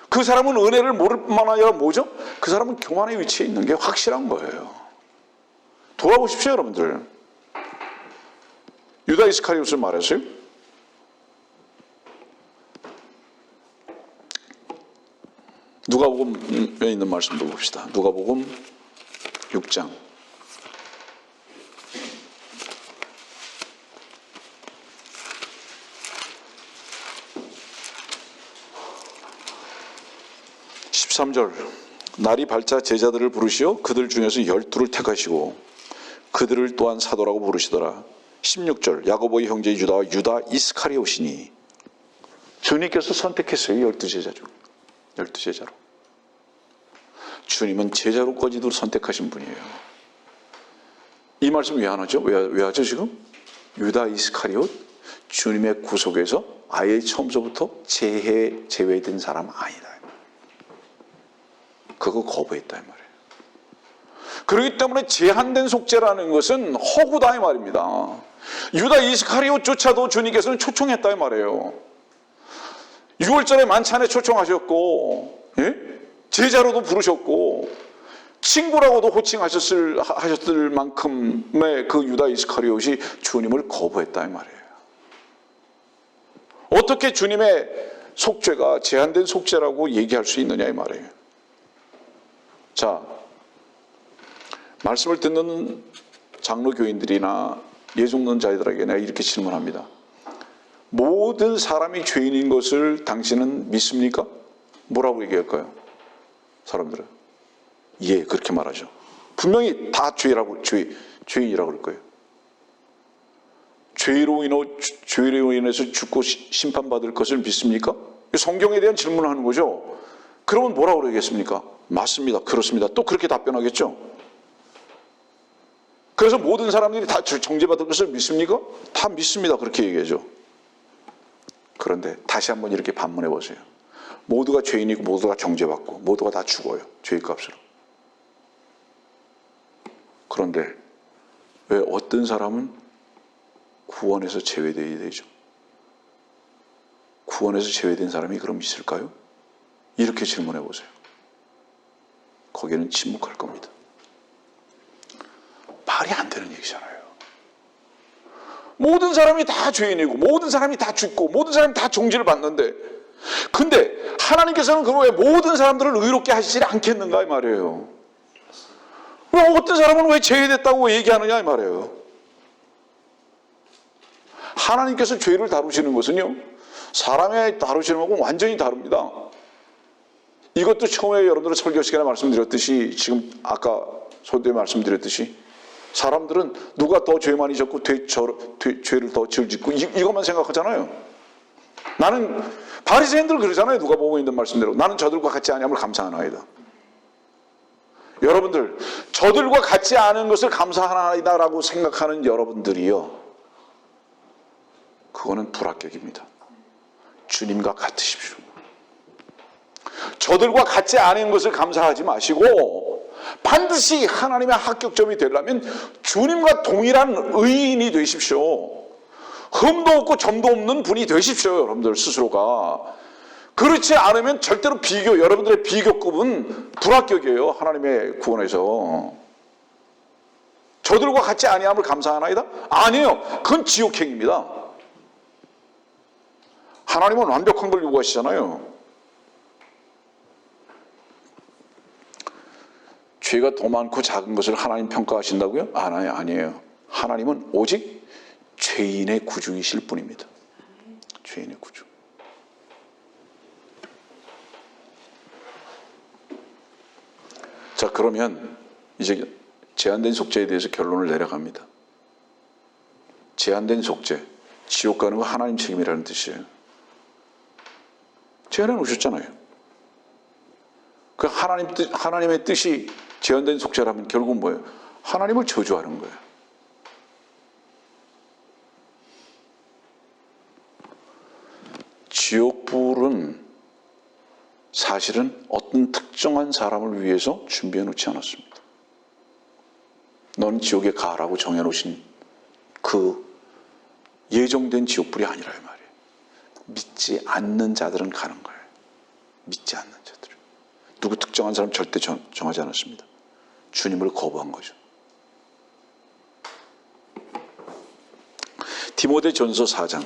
그 사람은 은혜를 모를 뿐만 아니라 뭐죠? 그 사람은 교만의 위치에 있는 게 확실한 거예요. 돌아보십시오, 여러분들. 유다 이스카리옷을 말했어요. 누가복음에 있는 말씀도 봅시다. 누가복음 6장. 날이 밝자 제자들을 부르시어 그들 중에서 12를 택하시고 그들을 또한 사도라고 부르시더라. 16절 야고보의 형제 유다와 유다 이스카리옷이니. 주님께서 선택했어요. 12제자죠. 12제자로. 주님은 제자로까지도 선택하신 분이에요. 이 말씀 왜 안 하죠? 왜 하죠 지금? 유다 이스카리옷, 주님의 구속에서 아예 처음서부터 제외된 사람 아니다. 그거 거부했다 이 말이에요. 그렇기 때문에 제한된 속죄라는 것은 허구다 이 말입니다. 유다 이스카리옷조차도 주님께서는 초청했다 이 말이에요. 6월절에 만찬에 초청하셨고, 예? 제자로도 부르셨고, 친구라고도 호칭하셨을 만큼의 그 유다 이스카리옷이 주님을 거부했다 이 말이에요. 어떻게 주님의 속죄가 제한된 속죄라고 얘기할 수 있느냐 이 말이에요. 자, 말씀을 듣는 장로 교인들이나 예종론 자들에게 내가 이렇게 질문합니다. 모든 사람이 죄인인 것을 당신은 믿습니까? 뭐라고 얘기할까요? 사람들은 예, 그렇게 말하죠. 분명히 다 죄인이라고 그럴 거예요. 죄로 인해서 죽고 심판받을 것을 믿습니까? 성경에 대한 질문을 하는 거죠. 그러면 뭐라고 그러겠습니까? 맞습니다. 그렇습니다. 또 그렇게 답변하겠죠. 그래서 모든 사람들이 다 정죄받을 것을 믿습니까? 다 믿습니다. 그렇게 얘기하죠. 그런데 다시 한번 이렇게 반문해 보세요. 모두가 죄인이고 모두가 정죄받고 모두가 다 죽어요. 죄값으로. 그런데 왜 어떤 사람은 구원에서 제외되어야 되죠? 구원에서 제외된 사람이 그럼 있을까요? 이렇게 질문해 보세요. 거기에는 침묵할 겁니다. 말이 안 되는 얘기잖아요. 모든 사람이 다 죄인이고 모든 사람이 다 죽고 모든 사람이 다 정죄를 받는데 근데 하나님께서는 그 왜 모든 사람들을 의롭게 하시지 않겠는가 이 말이에요. 왜 어떤 사람은 왜 제외됐다고 얘기하느냐 이 말이에요. 하나님께서 죄를 다루시는 것은요 사람의 다루시는 것하고 완전히 다릅니다. 이것도 처음에 여러분들 설교 시간에 말씀드렸듯이 지금 아까 소두에 말씀드렸듯이 사람들은 누가 더 죄 많이 졌고 죄를 더 덜 짓고 이것만 생각하잖아요. 나는 바리새인들 그러잖아요. 누가 보고 있는 말씀대로 나는 저들과 같지 아니함을 감사하나이다. 여러분들 저들과 같지 않은 것을 감사하나이다라고 생각하는 여러분들이요 그거는 불합격입니다. 주님과 같으십시오. 저들과 같지 않은 것을 감사하지 마시고 반드시 하나님의 합격점이 되려면 주님과 동일한 의인이 되십시오. 흠도 없고 점도 없는 분이 되십시오. 여러분들 스스로가. 그렇지 않으면 절대로 여러분들의 비교급은 불합격이에요. 하나님의 구원에서. 저들과 같지 아니함을 감사하나이다? 아니에요. 그건 지옥행입니다. 하나님은 완벽한 걸 요구하시잖아요. 죄가 더 많고 작은 것을 하나님 평가하신다고요? 아니에요. 하나님은 오직 죄인의 구주이실 뿐입니다. 죄인의 구주. 그러면 이제 제한된 속죄에 대해서 결론을 내려갑니다. 제한된 속죄, 지옥 가는 거 하나님 책임이라는 뜻이에요. 제한해 놓으셨잖아요. 그 하나님의 뜻이 제한된 속죄라면 결국은 뭐예요? 하나님을 저주하는 거예요. 지옥불은 사실은 어떤 특정한 사람을 위해서 준비해 놓지 않았습니다. 넌 지옥에 가라고 정해놓으신 그 예정된 지옥불이 아니라 이 말이에요. 믿지 않는 자들은 가는 거예요. 믿지 않는 자들은. 누구 특정한 사람 절대 정하지 않았습니다. 주님을 거부한 거죠. 디모데전서 4장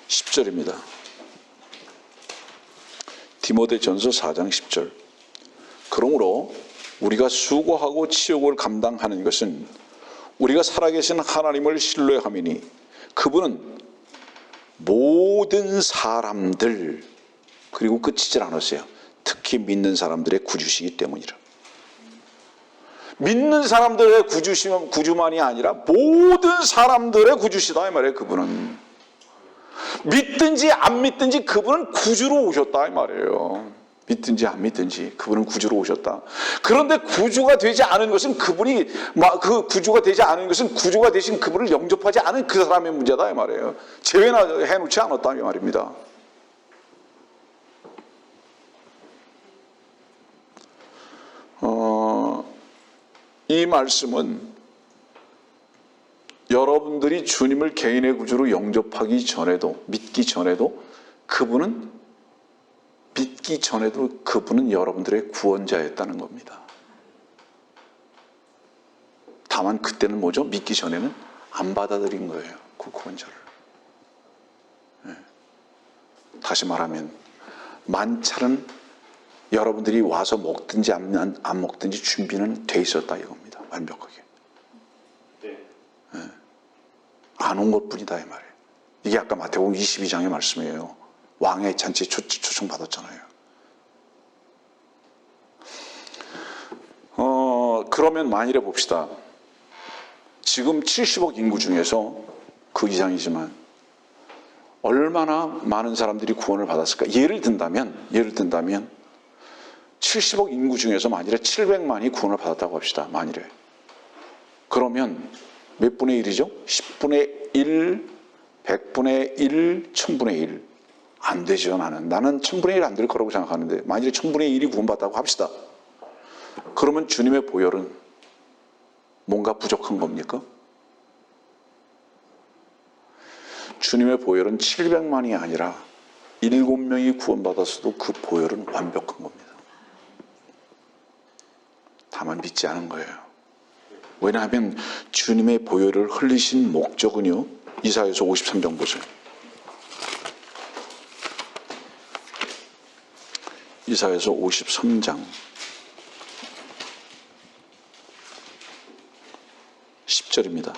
10절입니다. 디모데전서 4장 10절. 그러므로 우리가 수고하고 치욕을 감당하는 것은 우리가 살아계신 하나님을 신뢰함이니 그분은 모든 사람들, 그리고 끝이질 않았어요. 특히 믿는 사람들의 구주시기 때문이라. 믿는 사람들의 구주만이 아니라 모든 사람들의 구주시다 이 말이에요. 그분은 믿든지 안 믿든지 그분은 구주로 오셨다 이 말이에요. 믿든지 안 믿든지 그분은 구주로 오셨다. 그런데 구주가 되지 않은 것은 그분이 그 구주가 되지 않은 것은 구주가 되신 그분을 영접하지 않은 그 사람의 문제다 이 말이에요. 제외나 해놓지 않았다 이 말입니다. 이 말씀은 여러분들이 주님을 개인의 구주로 영접하기 전에도, 믿기 전에도 그분은 여러분들의 구원자였다는 겁니다. 다만 그때는 뭐죠? 믿기 전에는 안 받아들인 거예요. 그 구원자를. 네. 다시 말하면 만찬은 여러분들이 와서 먹든지 안 먹든지 준비는 돼 있었다 이겁니다. 완벽하게. 네. 안 온 것뿐이다 이 말이에요. 이게 아까 마태복음 22장의 말씀이에요. 왕의 잔치에 초청받았잖아요. 그러면 만일에 봅시다. 지금 70억 인구 중에서 그 이상이지만 얼마나 많은 사람들이 구원을 받았을까? 예를 든다면 70억 인구 중에서 만일에 700만이 구원을 받았다고 합시다. 만일에. 그러면 몇 분의 1이죠? 10분의 1, 100분의 1, 1000분의 1. 안 되죠. 나는 1000분의 1 안 될 거라고 생각하는데 만일에 1000분의 1이 구원받았다고 합시다. 그러면 주님의 보혈은 뭔가 부족한 겁니까? 주님의 보혈은 700만이 아니라 7명이 구원받았어도 그 보혈은 완벽한 겁니다. 다만 믿지 않은 거예요. 왜냐하면 주님의 보혈을 흘리신 목적은요. 이사야서 53장 보세요. 이사야서 53장 10절입니다.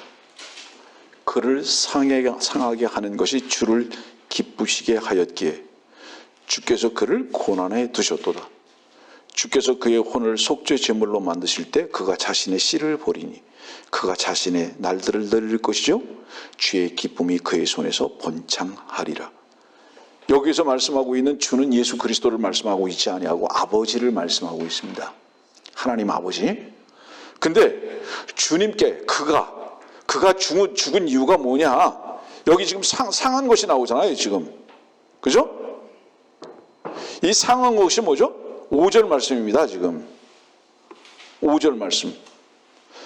그를 상하게 하는 것이 주를 기쁘시게 하였기에 주께서 그를 고난에 두셨도다. 주께서 그의 혼을 속죄 제물로 만드실 때 그가 자신의 씨를 버리니 그가 자신의 날들을 늘릴 것이죠. 주의 기쁨이 그의 손에서 번창하리라. 여기서 말씀하고 있는 주는 예수 그리스도를 말씀하고 있지 아니하고 아버지를 말씀하고 있습니다. 하나님 아버지. 근데 주님께 그가 죽은 이유가 뭐냐? 여기 지금 상한 것이 나오잖아요. 지금. 그죠? 이 상한 것이 뭐죠? 5절 말씀입니다. 지금 5절 말씀.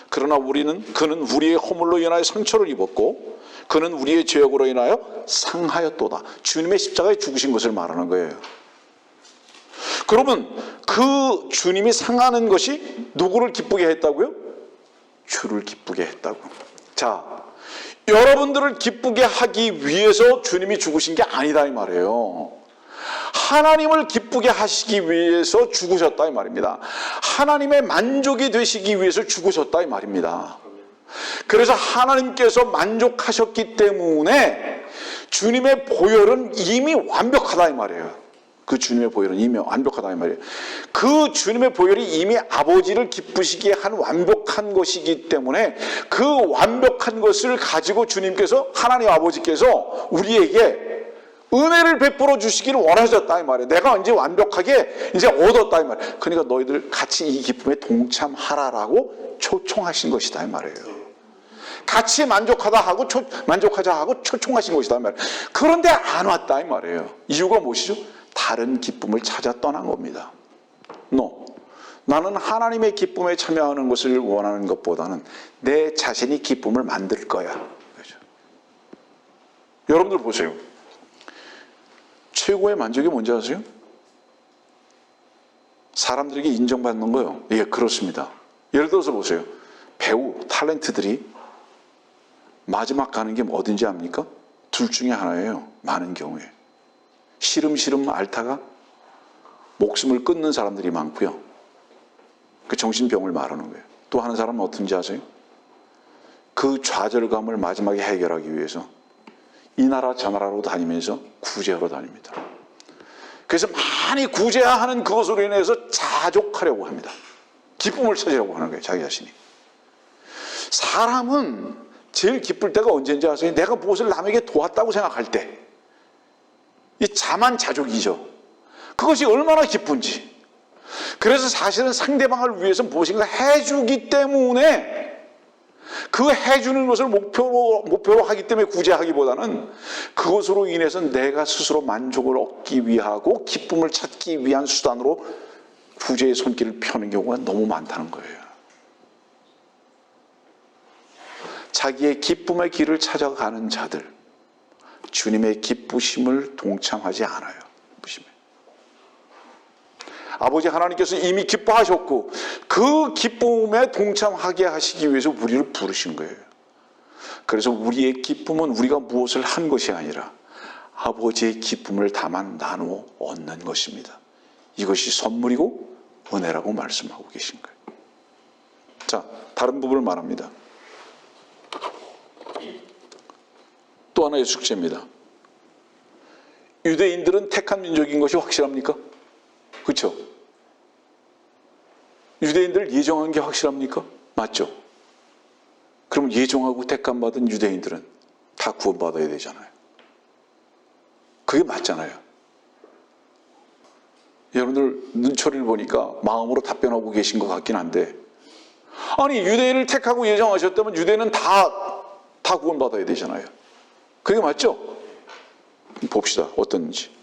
그러나 그는 우리의 허물로 인하여 상처를 입었고 그는 우리의 죄악으로 인하여 상하였도다. 주님의 십자가에 죽으신 것을 말하는 거예요. 그러면 그 주님이 상하는 것이 누구를 기쁘게 했다고요? 주를 기쁘게 했다고. 자, 여러분들을 기쁘게 하기 위해서 주님이 죽으신 게 아니다 이 말이에요. 하나님을 기쁘게 하시기 위해서 죽으셨다 이 말입니다. 하나님의 만족이 되시기 위해서 죽으셨다 이 말입니다. 그래서 하나님께서 만족하셨기 때문에 주님의 보혈은 이미 완벽하다 이 말이에요. 그 주님의 보혈은 이미 완벽하다 이 말이에요. 그 주님의 보혈이 이미 아버지를 기쁘시게 한 완벽한 것이기 때문에 그 완벽한 것을 가지고 주님께서, 하나님 아버지께서 우리에게 은혜를 베풀어 주시기를 원하셨다 이 말이에요. 내가 이제 완벽하게 이제 얻었다 이 말이에요. 그러니까 너희들 같이 이 기쁨에 동참하라라고 초청하신 것이다 이 말이에요. 같이 만족하자 하고 초청하신 것이다 이 말이에요. 그런데 안 왔다 이 말이에요. 이유가 무엇이죠? 다른 기쁨을 찾아 떠난 겁니다. 나는 하나님의 기쁨에 참여하는 것을 원하는 것보다는 내 자신이 기쁨을 만들 거야. 그렇죠? 여러분들 보세요. 최고의 만족이 뭔지 아세요? 사람들에게 인정받는 거요. 예, 그렇습니다. 예를 들어서 보세요. 배우, 탤런트들이 마지막 가는 게 어딘지 압니까? 둘 중에 하나예요. 많은 경우에. 시름시름 앓다가 목숨을 끊는 사람들이 많고요. 그 정신병을 말하는 거예요. 또 하는 사람은 어떤지 아세요? 그 좌절감을 마지막에 해결하기 위해서 이 나라 저 나라로 다니면서 구제하러 다닙니다. 그래서 많이 구제하는 그것으로 인해서 자족하려고 합니다. 기쁨을 찾으려고 하는 거예요. 자기 자신이. 사람은 제일 기쁠 때가 언제인지 아세요? 내가 무엇을 남에게 도왔다고 생각할 때. 이 자만자족이죠. 그것이 얼마나 기쁜지. 그래서 사실은 상대방을 위해서 무엇인가 해주기 때문에 그 해주는 것을 목표로 하기 때문에 구제하기보다는 그것으로 인해서 내가 스스로 만족을 얻기 위하고 기쁨을 찾기 위한 수단으로 구제의 손길을 펴는 경우가 너무 많다는 거예요. 자기의 기쁨의 길을 찾아가는 자들, 주님의 기쁘심을 동참하지 않아요. 기쁘심에. 아버지 하나님께서 이미 기뻐하셨고 그 기쁨에 동참하게 하시기 위해서 우리를 부르신 거예요. 그래서 우리의 기쁨은 우리가 무엇을 한 것이 아니라 아버지의 기쁨을 다만 나누어 얻는 것입니다. 이것이 선물이고 은혜라고 말씀하고 계신 거예요. 자, 다른 부분을 말합니다. 또 하나의 숙제입니다. 유대인들은 택한 민족인 것이 확실합니까? 그렇죠? 유대인들을 예정한 게 확실합니까? 맞죠? 그러면 예정하고 택함받은 유대인들은 다 구원받아야 되잖아요. 그게 맞잖아요. 여러분들 눈초리를 보니까 마음으로 답변하고 계신 것 같긴 한데, 아니 유대인을 택하고 예정하셨다면 유대인은 다 구원받아야 되잖아요. 그게 맞죠? 봅시다. 어떤지.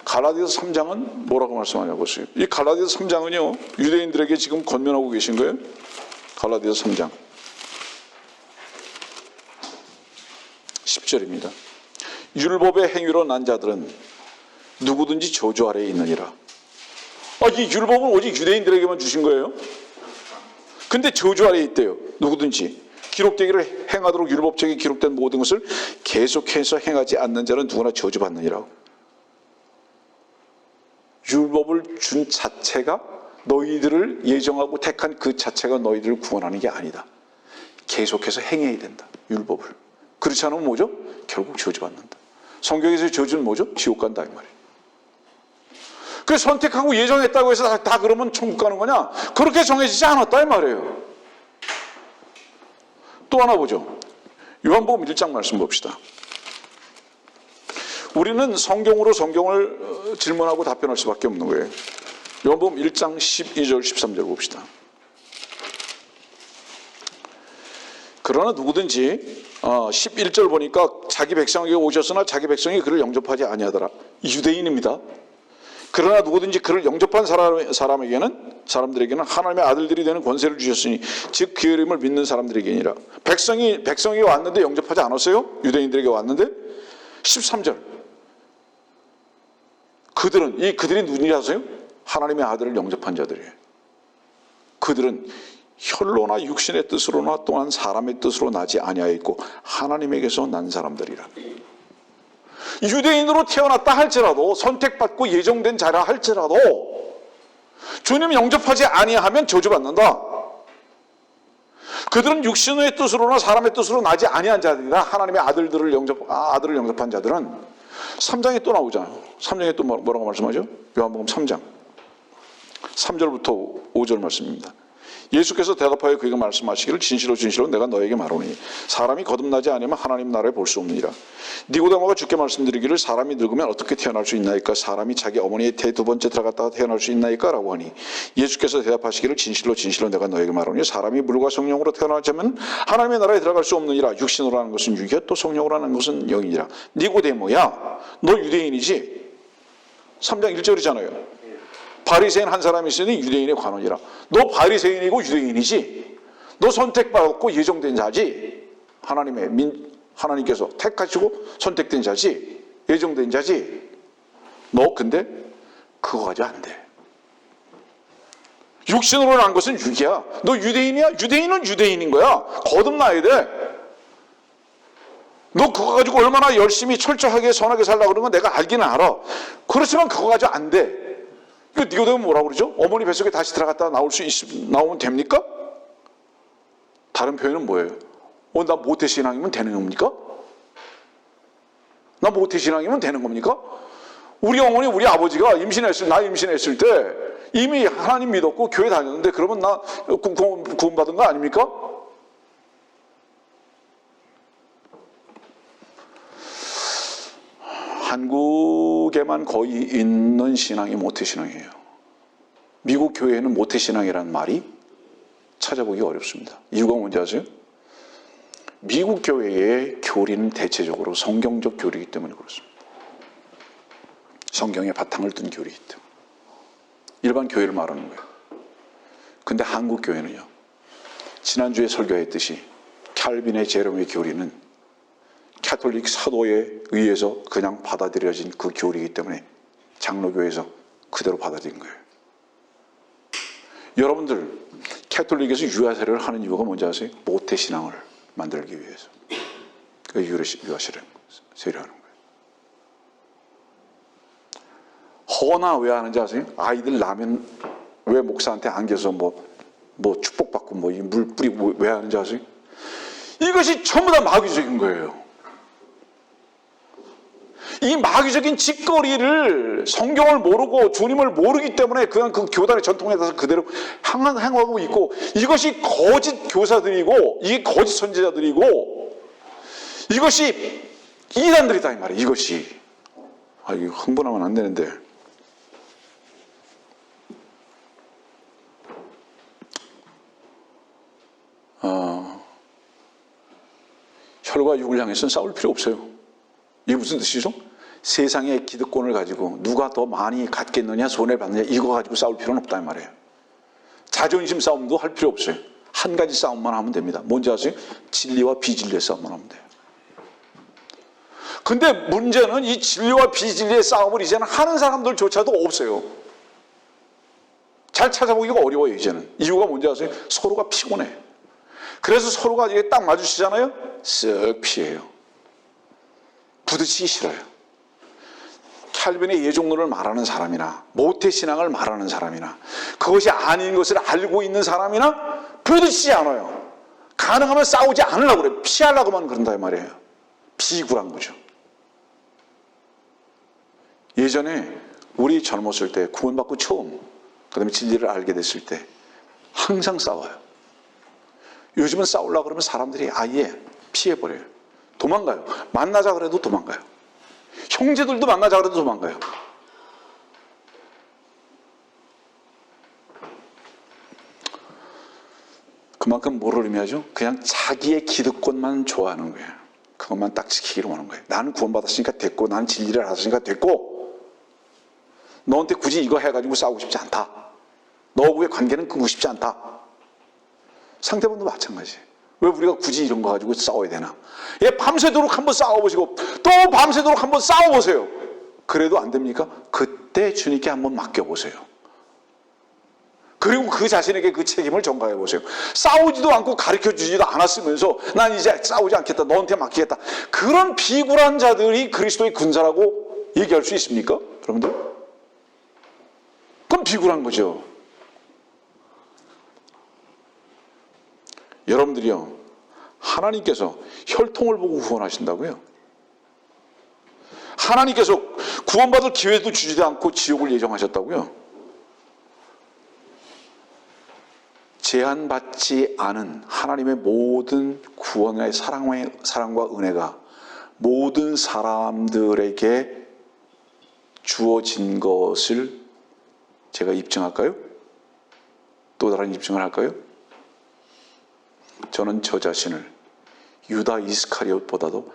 갈라디아서 3장은 뭐라고 말씀하냐고 보세요. 이 갈라디아서 3장은요, 유대인들에게 지금 권면하고 계신 거예요. 갈라디아서 3장 10절입니다. 율법의 행위로 난 자들은 누구든지 저주 아래에 있느니라. 이 율법은 오직 유대인들에게만 주신 거예요. 근데 저주 아래에 있대요. 누구든지. 기록되기를 행하도록 율법책에 기록된 모든 것을 계속해서 행하지 않는 자는 누구나 저주받느니라. 율법을 준 자체가 너희들을 예정하고 택한 그 자체가 너희들을 구원하는 게 아니다. 계속해서 행해야 된다. 율법을. 그렇지 않으면 뭐죠? 결국 저주받는다. 성경에서의 저주는 뭐죠? 지옥 간다 이 말이에요. 그래서 선택하고 예정했다고 해서 다 그러면 천국 가는 거냐? 그렇게 정해지지 않았다 이 말이에요. 또 하나 보죠. 요한복음 1장 말씀 봅시다. 우리는 성경으로 성경을 질문하고 답변할 수밖에 없는 거예요. 요한복음 1장 12절 13절 봅시다. 그러나 누구든지 11절 보니까 자기 백성에게 오셨으나 자기 백성이 그를 영접하지 아니하더라. 유대인입니다. 그러나 누구든지 그를 영접한 사람들에게는 하나님의 아들들이 되는 권세를 주셨으니 즉 그 이름을 믿는 사람들에게니라. 백성이 왔는데 영접하지 않았어요? 유대인들에게 왔는데 13절 그들이 누구인지 아세요? 하나님의 아들을 영접한 자들이에요. 그들은 혈로나 육신의 뜻으로나 또한 사람의 뜻으로 나지 아니하였고 하나님에게서 난 사람들이라. 유대인으로 태어났다 할지라도 선택받고 예정된 자라 할지라도 주님 영접하지 아니하면 저주받는다. 그들은 육신의 뜻으로나 사람의 뜻으로 나지 아니한 자들이라 하나님의 아들을 영접한 자들은 3장에 또 나오잖아요. 3장에 또 뭐라고 말씀하죠? 요한복음 3장 3절부터 5절 말씀입니다. 예수께서 대답하여 그에게 말씀하시기를 진실로 진실로 내가 너에게 말하노니 사람이 거듭나지 않으면 하나님 나라에 볼 수 없느니라. 니고데모가 주께 말씀드리기를 사람이 늙으면 어떻게 태어날 수 있나이까? 사람이 자기 어머니의 태 두 번째 들어갔다가 태어날 수 있나이까? 라고 하니 예수께서 대답하시기를 진실로 진실로 내가 너에게 말하노니 사람이 물과 성령으로 태어나자면 하나님의 나라에 들어갈 수 없느니라. 육신으로 하는 것은 육이요 또 성령으로 하는 것은 영이니라. 니고데모야 너 유대인이지? 3장 1절이잖아요. 바리새인 한 사람이 있으니 유대인의 관원이라. 너 바리새인이고 유대인이지? 너 선택받았고 예정된 자지? 하나님께서 택하시고 선택된 자지? 예정된 자지? 너 근데 그거 가지고 안 돼. 육신으로 난 것은 육이야. 너 유대인이야? 유대인은 유대인인 거야. 거듭나야 돼. 너 그거 가지고 얼마나 열심히 철저하게 선하게 살려고 그러는 건 내가 알기는 알아. 그렇지만 그거 가지고 안 돼. 이거 니고데모 뭐라고 그러죠? 어머니 뱃속에 다시 들어갔다 나오면 됩니까? 다른 표현은 뭐예요? 나 모태신앙이면 되는 겁니까? 나 모태신앙이면 되는 겁니까? 우리 어머니, 우리 아버지가 나 임신했을 때 이미 하나님 믿었고 교회 다녔는데 그러면 나 구원받은 거 아닙니까? 한국에만 거의 있는 신앙이 모태신앙이에요. 미국 교회에는 모태신앙이라는 말이 찾아보기 어렵습니다. 이유가 뭔지 아세요? 미국 교회의 교리는 대체적으로 성경적 교리이기 때문에 그렇습니다. 성경에 바탕을 둔 교리이기 때문에. 일반 교회를 말하는 거예요. 근데 한국 교회는요. 지난주에 설교했듯이 칼빈의 제롬의 교리는 가톨릭 사도에 의해서 그냥 받아들여진 그 교리이기 때문에 장로교에서 그대로 받아들인 거예요. 여러분들 가톨릭에서 유아세례를 하는 이유가 뭔지 아세요? 모태신앙을 만들기 위해서. 그 유아세례를 하는 거예요. 허나 왜 하는지 아세요? 아이들 나면 왜 목사한테 안겨서 뭐 축복받고 물 뿌리고 왜 하는지 아세요? 이것이 전부 다 마귀적인 거예요. 이 마귀적인 짓거리를 성경을 모르고 주님을 모르기 때문에 그냥 그 교단의 전통에 따라서 그대로 행하고 있고, 이것이 거짓 교사들이고 이게 거짓 선지자들이고 이것이 이단들이다 이 말이에요. 이것이 이거 흥분하면 안 되는데 혈과 육을 향해서는 싸울 필요 없어요. 이게 무슨 뜻이죠? 세상의 기득권을 가지고 누가 더 많이 갖겠느냐 손해를 받느냐 이거 가지고 싸울 필요는 없다 이 말이에요. 자존심 싸움도 할 필요 없어요. 한 가지 싸움만 하면 됩니다. 뭔지 아세요? 진리와 비진리의 싸움만 하면 돼요. 근데 문제는 이 진리와 비진리의 싸움을 이제는 하는 사람들조차도 없어요. 잘 찾아보기가 어려워요. 이제는. 이유가 뭔지 아세요? 서로가 피곤해. 그래서 서로가 이게 딱 마주치잖아요. 쓱 피해요. 부딪히기 싫어요. 칼빈의 예종론을 말하는 사람이나 모태신앙을 말하는 사람이나 그것이 아닌 것을 알고 있는 사람이나 부딪히지 않아요. 가능하면 싸우지 않으려고 그래요. 피하려고만 그런다 말이에요. 비굴한 거죠. 예전에 우리 젊었을 때 구원받고 처음 그다음에 진리를 알게 됐을 때 항상 싸워요. 요즘은 싸우려고 그러면 사람들이 아예 피해버려요. 도망가요. 만나자 그래도 도망가요. 형제들도 만나자 그래도 도망가요. 그만큼 뭐를 의미하죠? 그냥 자기의 기득권만 좋아하는 거예요. 그것만 딱 지키기로 하는 거예요. 나는 구원받았으니까 됐고 나는 진리를 알았으니까 됐고 너한테 굳이 이거 해가지고 싸우고 싶지 않다. 너하고의 관계는 끊고 싶지 않다. 상대방도 마찬가지예요. 왜 우리가 굳이 이런 거 가지고 싸워야 되나? 밤새도록 한번 싸워보시고 또 밤새도록 한번 싸워보세요. 그래도 안 됩니까? 그때 주님께 한번 맡겨보세요. 그리고 그 자신에게 그 책임을 전가해보세요. 싸우지도 않고 가르쳐주지도 않았으면서 난 이제 싸우지 않겠다. 너한테 맡기겠다. 그런 비굴한 자들이 그리스도의 군사라고 얘기할 수 있습니까? 여러분들? 그건 비굴한 거죠. 여러분들이요, 하나님께서 혈통을 보고 구원하신다고요? 하나님께서 구원받을 기회도 주지도 않고 지옥을 예정하셨다고요? 제한받지 않은 하나님의 모든 구원의 사랑과 은혜가 모든 사람들에게 주어진 것을 제가 입증할까요? 또 다른 입증을 할까요? 저는 저 자신을 유다 이스카리옷보다도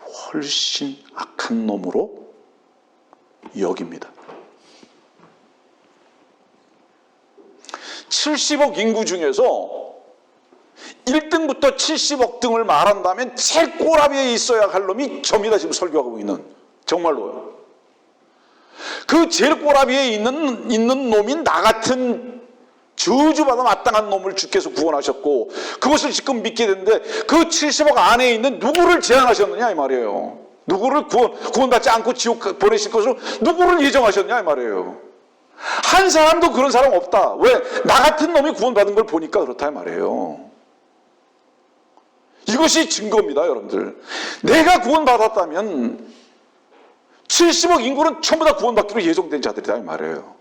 훨씬 악한 놈으로 여깁니다. 70억 인구 중에서 1등부터 70억 등을 말한다면 제일 꼬라비에 있어야 할 놈이 접니다. 지금 설교하고 있는, 정말로요. 그 제일 꼬라비에 있는 놈이 나 같은 저주받아 마땅한 놈을 주께서 구원하셨고, 그것을 지금 믿게 됐는데 그 70억 안에 있는 누구를 제한하셨느냐 이 말이에요. 누구를 구원받지 않고 지옥 보내실 것으로 누구를 예정하셨냐 이 말이에요. 한 사람도 그런 사람 없다. 왜? 나 같은 놈이 구원받은 걸 보니까 그렇다 이 말이에요. 이것이 증거입니다, 여러분들. 내가 구원받았다면 70억 인구는 전부 다 구원받기로 예정된 자들이다 이 말이에요.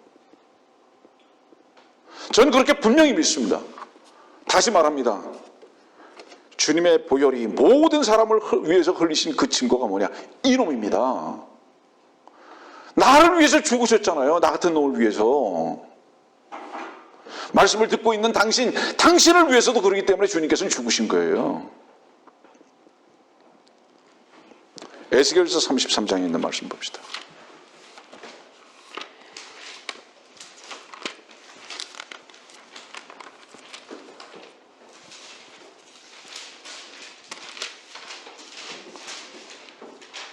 저는 그렇게 분명히 믿습니다. 다시 말합니다. 주님의 보혈이 모든 사람을 위해서 흘리신 그 증거가 뭐냐? 이놈입니다. 나를 위해서 죽으셨잖아요. 나 같은 놈을 위해서. 말씀을 듣고 있는 당신을 위해서도 그러기 때문에 주님께서는 죽으신 거예요. 에스겔서 33장에 있는 말씀 봅시다.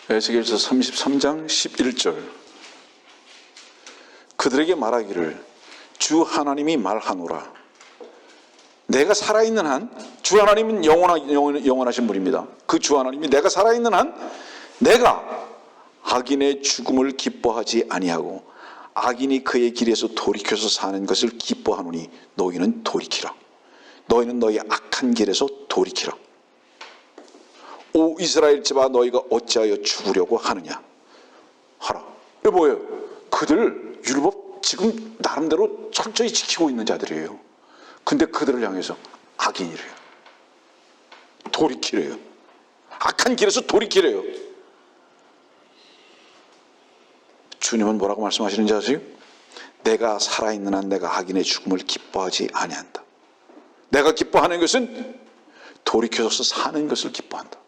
에스겔서 33장 11절. 그들에게 말하기를 주 하나님이 말하노라. 내가 살아있는 한, 주 하나님은 영원하신 분입니다. 그 주 하나님이 내가 살아있는 한 내가 악인의 죽음을 기뻐하지 아니하고 악인이 그의 길에서 돌이켜서 사는 것을 기뻐하노니 너희는 돌이키라. 너희는 너희 악한 길에서 돌이키라. 오 이스라엘 집아 너희가 어찌하여 죽으려고 하느냐 하라. 이게 뭐예요? 그들 율법 지금 나름대로 철저히 지키고 있는 자들이에요. 근데 그들을 향해서 악인이래요. 돌이키래요. 악한 길에서 돌이키래요. 주님은 뭐라고 말씀하시는지 아세요? 내가 살아있는 한 내가 악인의 죽음을 기뻐하지 아니한다. 내가 기뻐하는 것은 돌이켜서 사는 것을 기뻐한다.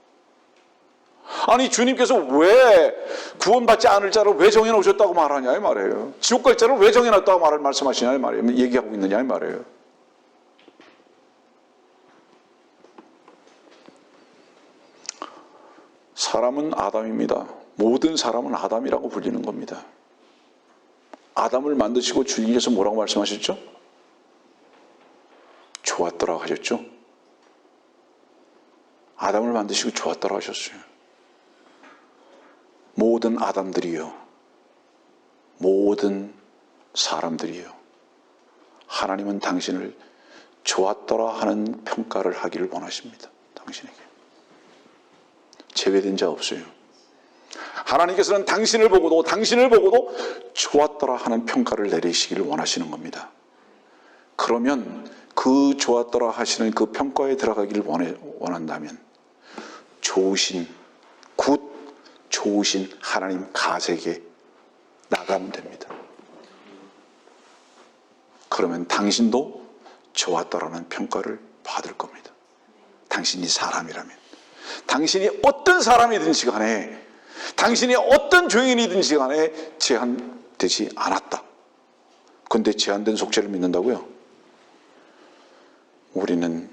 아니 주님께서 왜 구원받지 않을 자를 왜 정해놓으셨다고 말하냐 이 말이에요. 지옥 갈 자를 왜 정해놨다고 말씀하시냐 이 말이에요. 얘기하고 있느냐 이 말이에요. 사람은 아담입니다. 모든 사람은 아담이라고 불리는 겁니다. 아담을 만드시고 주님께서 뭐라고 말씀하셨죠? 좋았더라 하셨죠? 아담을 만드시고 좋았더라 하셨어요. 모든 아담들이요, 모든 사람들이요, 하나님은 당신을 좋았더라 하는 평가를 하기를 원하십니다. 당신에게 제외된 자 없어요. 하나님께서는 당신을 보고도 좋았더라 하는 평가를 내리시기를 원하시는 겁니다. 그러면 그 좋았더라 하시는 그 평가에 들어가기를 원한다면 좋으신 하나님 가색에 나가면 됩니다. 그러면 당신도 좋았더라는 평가를 받을 겁니다. 당신이 사람이라면. 당신이 어떤 사람이든지 간에, 당신이 어떤 죄인이든지 간에 제한되지 않았다. 그런데 제한된 속죄를 믿는다고요? 우리는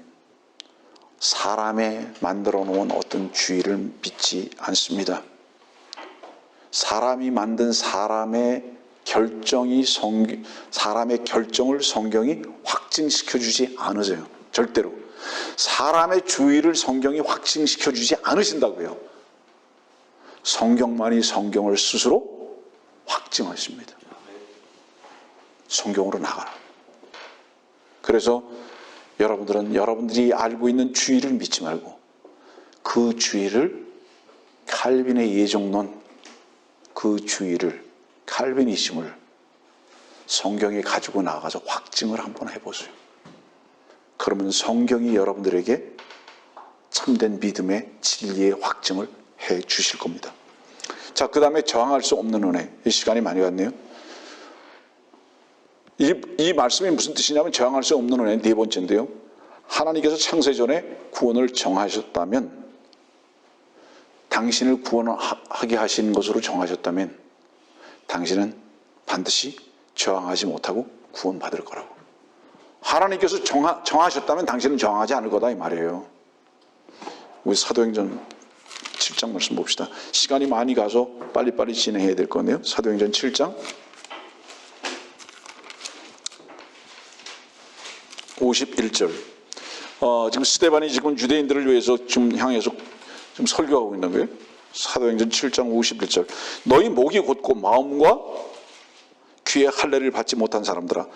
사람의 만들어 놓은 어떤 주의를 믿지 않습니다. 사람이 만든 사람의 결정을 성경이 확증시켜 주지 않으세요. 절대로. 사람의 주의를 성경이 확증시켜 주지 않으신다고요. 성경만이 성경을 스스로 확증하십니다. 성경으로 나가라. 그래서 여러분들은 여러분들이 알고 있는 주의를 믿지 말고 그 주의를 칼빈의 예정론, 그 주의를 칼빈이심을 성경에 가지고 나가서 확증을 한번 해보세요. 그러면 성경이 여러분들에게 참된 믿음의 진리의 확증을 해 주실 겁니다. 자, 그 다음에 저항할 수 없는 은혜. 이 시간이 많이 갔네요. 이 말씀이 무슨 뜻이냐면 저항할 수 없는 은혜 네 번째인데요. 하나님께서 창세전에 구원을 정하셨다면, 당신을 구원하게 하시는 것으로 정하셨다면 당신은 반드시 저항하지 못하고 구원받을 거라고. 하나님께서 정하셨다면 당신은 저항하지 않을 거다 이 말이에요. 우리 사도행전 7장 말씀 봅시다. 시간이 많이 가서 빨리빨리 진행해야 될 건데요. 사도행전 7장 51절. 지금 스데반이 지금 유대인들을 위해서 지금 향해서 지금 설교하고 있는 거예요. 사도행전 7장 51절. 너희 목이 곧고 마음과 귀에 할례를 받지 못한 사람들아,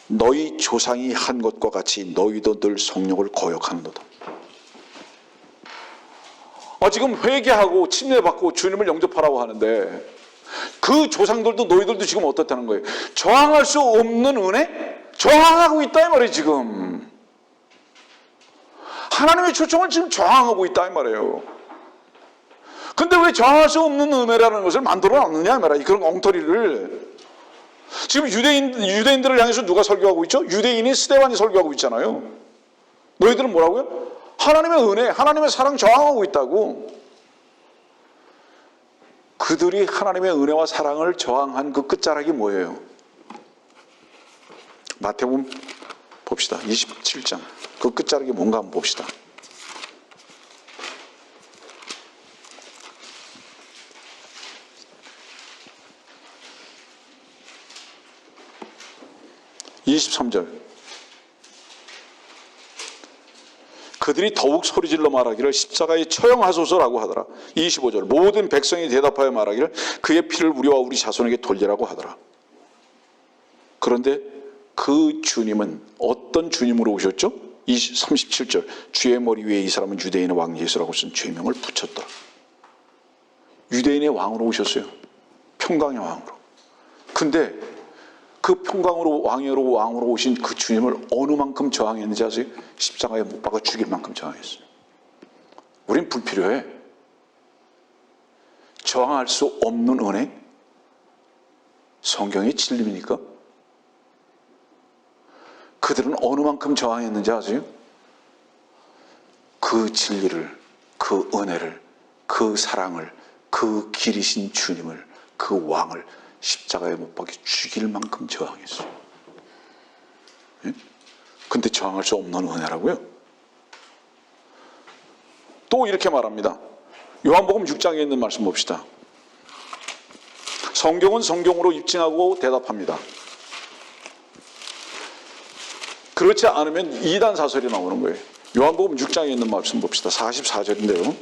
너희 조상이 한 것과 같이 너희도 늘 성령을 거역하는도다. 지금 회개하고 침례받고 주님을 영접하라고 하는데 그 조상들도 너희들도 지금 어떻다는 거예요? 저항할 수 없는 은혜? 저항하고 있다 이 말이에요. 지금 하나님의 초청을 지금 저항하고 있다 이 말이에요. 근데 왜 저항할 수 없는 은혜라는 것을 만들어 놨느냐 이 말이에요. 그런 엉터리를. 지금 유대인들을 향해서 누가 설교하고 있죠? 유대인이 스데반이 설교하고 있잖아요. 너희들은 뭐라고요? 하나님의 은혜, 하나님의 사랑 저항하고 있다고. 그들이 하나님의 은혜와 사랑을 저항한 그 끝자락이 뭐예요? 마태복음 봅시다. 27장. 그 끝자락이 뭔가 한번 봅시다. (23절) 그들이 더욱 소리질러 말하기를 십자가에 처형하소서라고 하더라. 25절 모든 백성이 대답하여 말하기를 그의 피를 우리와 우리 자손에게 돌리라고 하더라. 그런데 그 주님은 어떤 주님으로 오셨죠? 37절 주의 머리 위에 이 사람은 유대인의 왕 예수라고 쓴 죄명을 붙였더라. 유대인의 왕으로 오셨어요. 평강의 왕으로. 근데 그 평강으로 왕으로 오신 그 주님을 어느 만큼 저항했는지 아세요? 십자가에 못 박아 죽일 만큼 저항했어요. 우린 불필요해. 저항할 수 없는 은혜? 성경의 진리입니까? 그들은 어느 만큼 저항했는지 아세요? 그 진리를, 그 은혜를, 그 사랑을, 그 길이신 주님을, 그 왕을 십자가에 못 박혀 죽일 만큼 저항했어요. 예? 근데 저항할 수 없는 은혜라고요? 또 이렇게 말합니다. 요한복음 6장에 있는 말씀 봅시다. 성경은 성경으로 입증하고 대답합니다. 그렇지 않으면 이단 사설이 나오는 거예요. 요한복음 6장에 있는 말씀 봅시다. 44절인데요.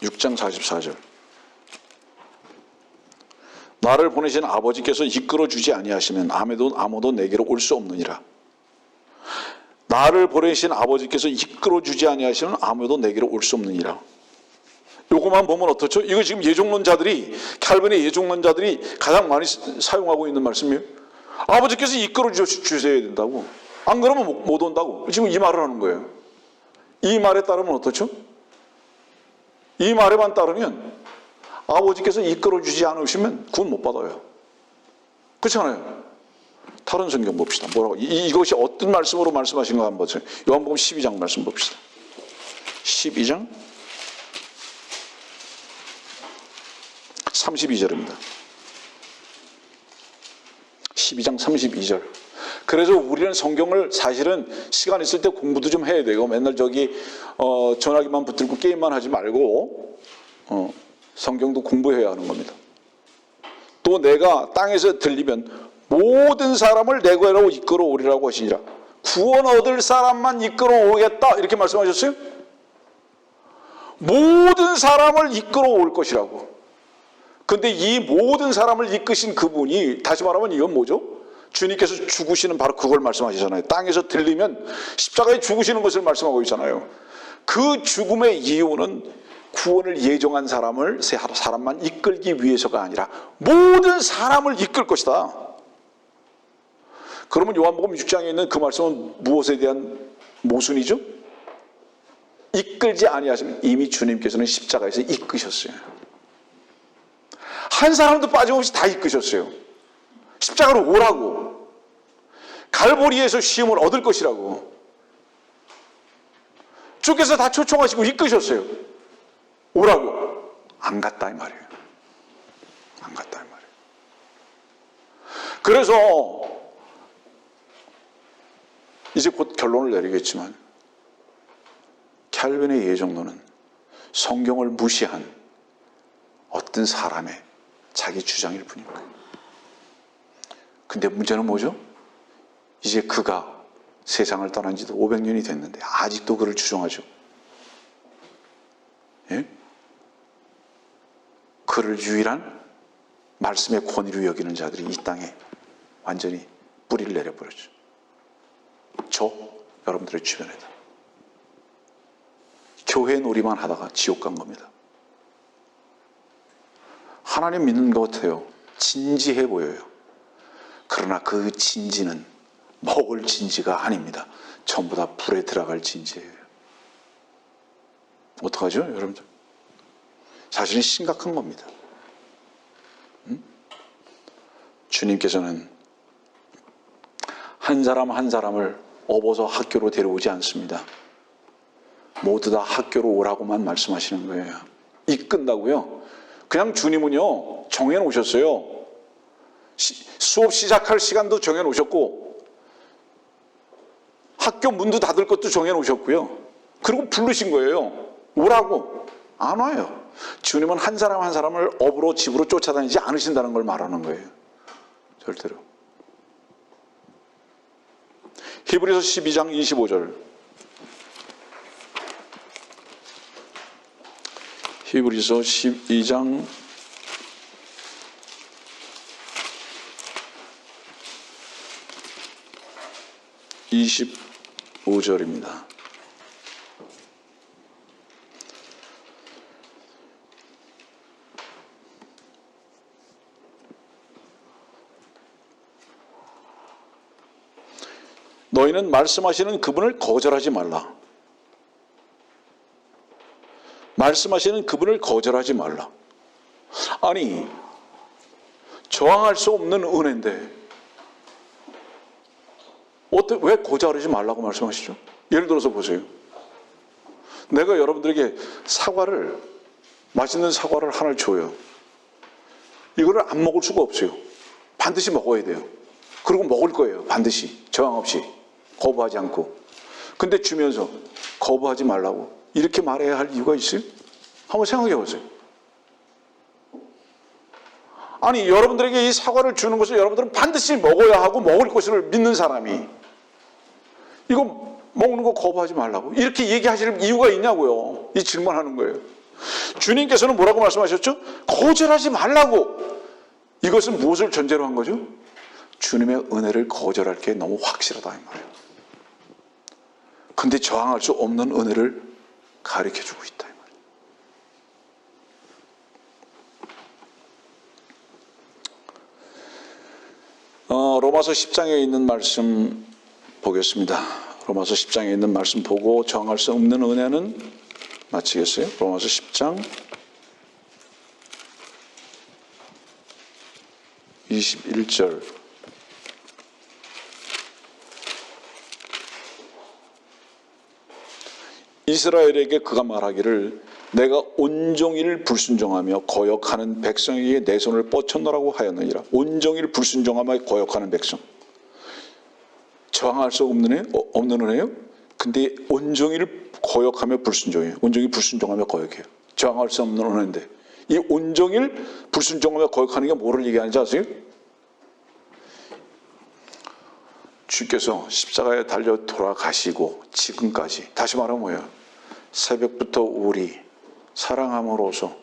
6장 44절. 나를 보내신 아버지께서 이끌어주지 아니하시면 아무도 내게로 올 수 없느니라. 나를 보내신 아버지께서 이끌어주지 아니하시면 아무도 내게로 올 수 없느니라. 요거만 보면 어떻죠? 이거 지금 예종론자들이, 칼빈의 예종론자들이 가장 많이 사용하고 있는 말씀이에요. 아버지께서 이끌어 주셔야 된다고. 안 그러면 못 온다고. 지금 이 말을 하는 거예요. 이 말에 따르면 어떻죠? 이 말에만 따르면 아버지께서 이끌어 주지 않으시면 구원 못 받아요. 그렇잖아요. 다른 성경 봅시다. 뭐라고? 이것이 어떤 말씀으로 말씀하신가 한번 보세요. 요한복음 12장 말씀 봅시다. 12장 32절입니다. 12장 32절. 그래서 우리는 성경을 사실은 시간 있을 때 공부도 좀 해야 되고 맨날 전화기만 붙들고 게임만 하지 말고 성경도 공부해야 하는 겁니다. 또 내가 땅에서 들리면 모든 사람을 내게로 이끌어 오리라고 하시니라. 구원 얻을 사람만 이끌어 오겠다 이렇게 말씀하셨어요. 모든 사람을 이끌어 올 것이라고. 근데 이 모든 사람을 이끄신 그분이, 다시 말하면 이건 뭐죠? 주님께서 죽으시는 바로 그걸 말씀하시잖아요. 땅에서 들리면 십자가에 죽으시는 것을 말씀하고 있잖아요. 그 죽음의 이유는 구원을 예정한 사람만 이끌기 위해서가 아니라 모든 사람을 이끌 것이다. 그러면 요한복음 6장에 있는 그 말씀은 무엇에 대한 모순이죠? 이끌지 아니하시면 이미 주님께서는 십자가에서 이끄셨어요. 한 사람도 빠짐없이 다 이끄셨어요. 십자가로 오라고. 갈보리에서 시험을 얻을 것이라고. 주께서 다 초청하시고 이끄셨어요. 오라고. 안 갔다 이 말이에요. 안 갔다 이 말이에요. 그래서 이제 곧 결론을 내리겠지만 캘빈의 예정론은 성경을 무시한 어떤 사람의 자기 주장일 뿐인 거예요. 근데 문제는 뭐죠? 이제 그가 세상을 떠난 지도 500년이 됐는데 아직도 그를 주장하죠. 예? 그를 유일한 말씀의 권위로 여기는 자들이 이 땅에 완전히 뿌리를 내려버렸죠. 저 여러분들의 주변에다. 교회 놀이만 하다가 지옥 간 겁니다. 하나님 믿는 것 같아요. 진지해 보여요. 그러나 그 진지는 먹을 진지가 아닙니다. 전부 다 불에 들어갈 진지예요. 어떡하죠, 여러분들? 사실은 심각한 겁니다. 주님께서는 한 사람 한 사람을 업어서 학교로 데려오지 않습니다. 모두 다 학교로 오라고만 말씀하시는 거예요. 이끈다고요? 그냥 주님은요, 정해놓으셨어요. 수업 시작할 시간도 정해놓으셨고, 학교 문도 닫을 것도 정해놓으셨고요. 그리고 부르신 거예요. 오라고. 안 와요. 주님은 한 사람 한 사람을 업으로 집으로 쫓아다니지 않으신다는 걸 말하는 거예요. 절대로. 히브리서 12장 25절. 히브리서 12장 25절입니다. 너희는 말씀하시는 그분을 거절하지 말라. 말씀하시는 그분을 거절하지 말라. 아니, 저항할 수 없는 은혜인데 왜 거절하지 말라고 말씀하시죠? 예를 들어서 보세요. 내가 여러분들에게 맛있는 사과를 하나를 줘요. 이거를 안 먹을 수가 없어요. 반드시 먹어야 돼요. 그리고 먹을 거예요. 반드시. 저항 없이. 거부하지 않고. 근데 주면서 거부하지 말라고 이렇게 말해야 할 이유가 있어요? 한번 생각해 보세요. 아니, 여러분들에게 이 사과를 주는 것을 여러분들은 반드시 먹어야 하고 먹을 것을 믿는 사람이 이거 먹는 거 거부하지 말라고 이렇게 얘기하실 이유가 있냐고요. 이 질문하는 거예요. 주님께서는 뭐라고 말씀하셨죠? 거절하지 말라고. 이것은 무엇을 전제로 한 거죠? 주님의 은혜를 거절할 게 너무 확실하다 이 말이에요. 근데 저항할 수 없는 은혜를 가르쳐주고 있다 이 말이에요. 로마서 10장에 있는 말씀 보겠습니다. 로마서 10장에 있는 말씀 보고 저항할 수 없는 은혜는 마치겠어요. 로마서 10장 21절. 이스라엘에게 그가 말하기를 내가 온종일 불순종하며 거역하는 백성에게 내 손을 뻗쳤노라고 하였느니라. 온종일 불순종하며 거역하는 백성. 저항할 수 없는 은혜요? 근데 온종일 거역하며 불순종해요. 온종일 불순종하며 거역해요. 저항할 수 없는 은혜인데 이 온종일 불순종하며 거역하는 게 뭐를 얘기하는지 아세요? 주께서 십자가에 달려 돌아가시고 지금까지, 다시 말하면 뭐예요? 새벽부터 우리 사랑함으로써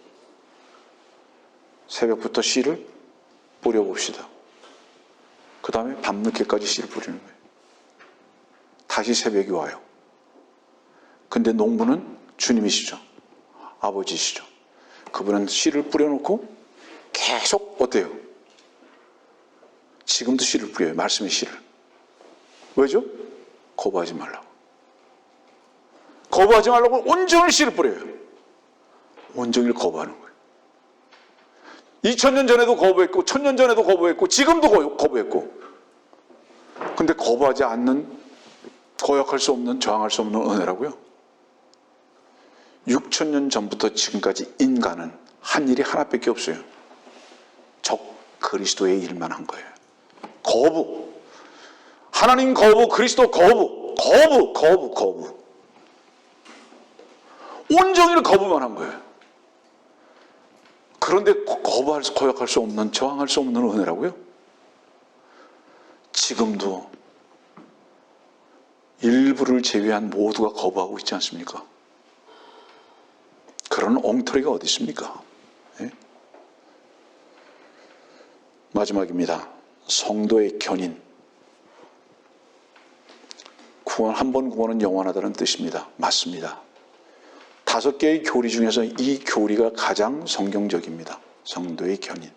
새벽부터 씨를 뿌려봅시다. 그 다음에 밤늦게까지 씨를 뿌리는 거예요. 다시 새벽이 와요. 근데 농부는 주님이시죠. 아버지시죠. 그분은 씨를 뿌려놓고 계속 어때요? 지금도 씨를 뿌려요. 말씀의 씨를. 왜죠? 거부하지 말라고. 거부하지 말라고 온종일 씨를 뿌려요. 온종일 거부하는 거예요. 2000년 전에도 거부했고 1000년 전에도 거부했고 지금도 거부했고, 근데 거부하지 않는, 거역할 수 없는, 저항할 수 없는 은혜라고요. 6000년 전부터 지금까지 인간은 한 일이 하나밖에 없어요. 적 그리스도의 일만 한 거예요. 거부. 하나님 거부, 그리스도 거부. 거부. 온종일 거부만 한 거예요. 그런데 거역할 수 없는, 저항할 수 없는 은혜라고요. 지금도 일부를 제외한 모두가 거부하고 있지 않습니까? 그런 엉터리가 어디 있습니까? 예? 마지막입니다. 성도의 견인. 구원, 한 번 구원은 영원하다는 뜻입니다. 맞습니다. 5개의 교리 중에서 이 교리가 가장 성경적입니다. 성도의 견인.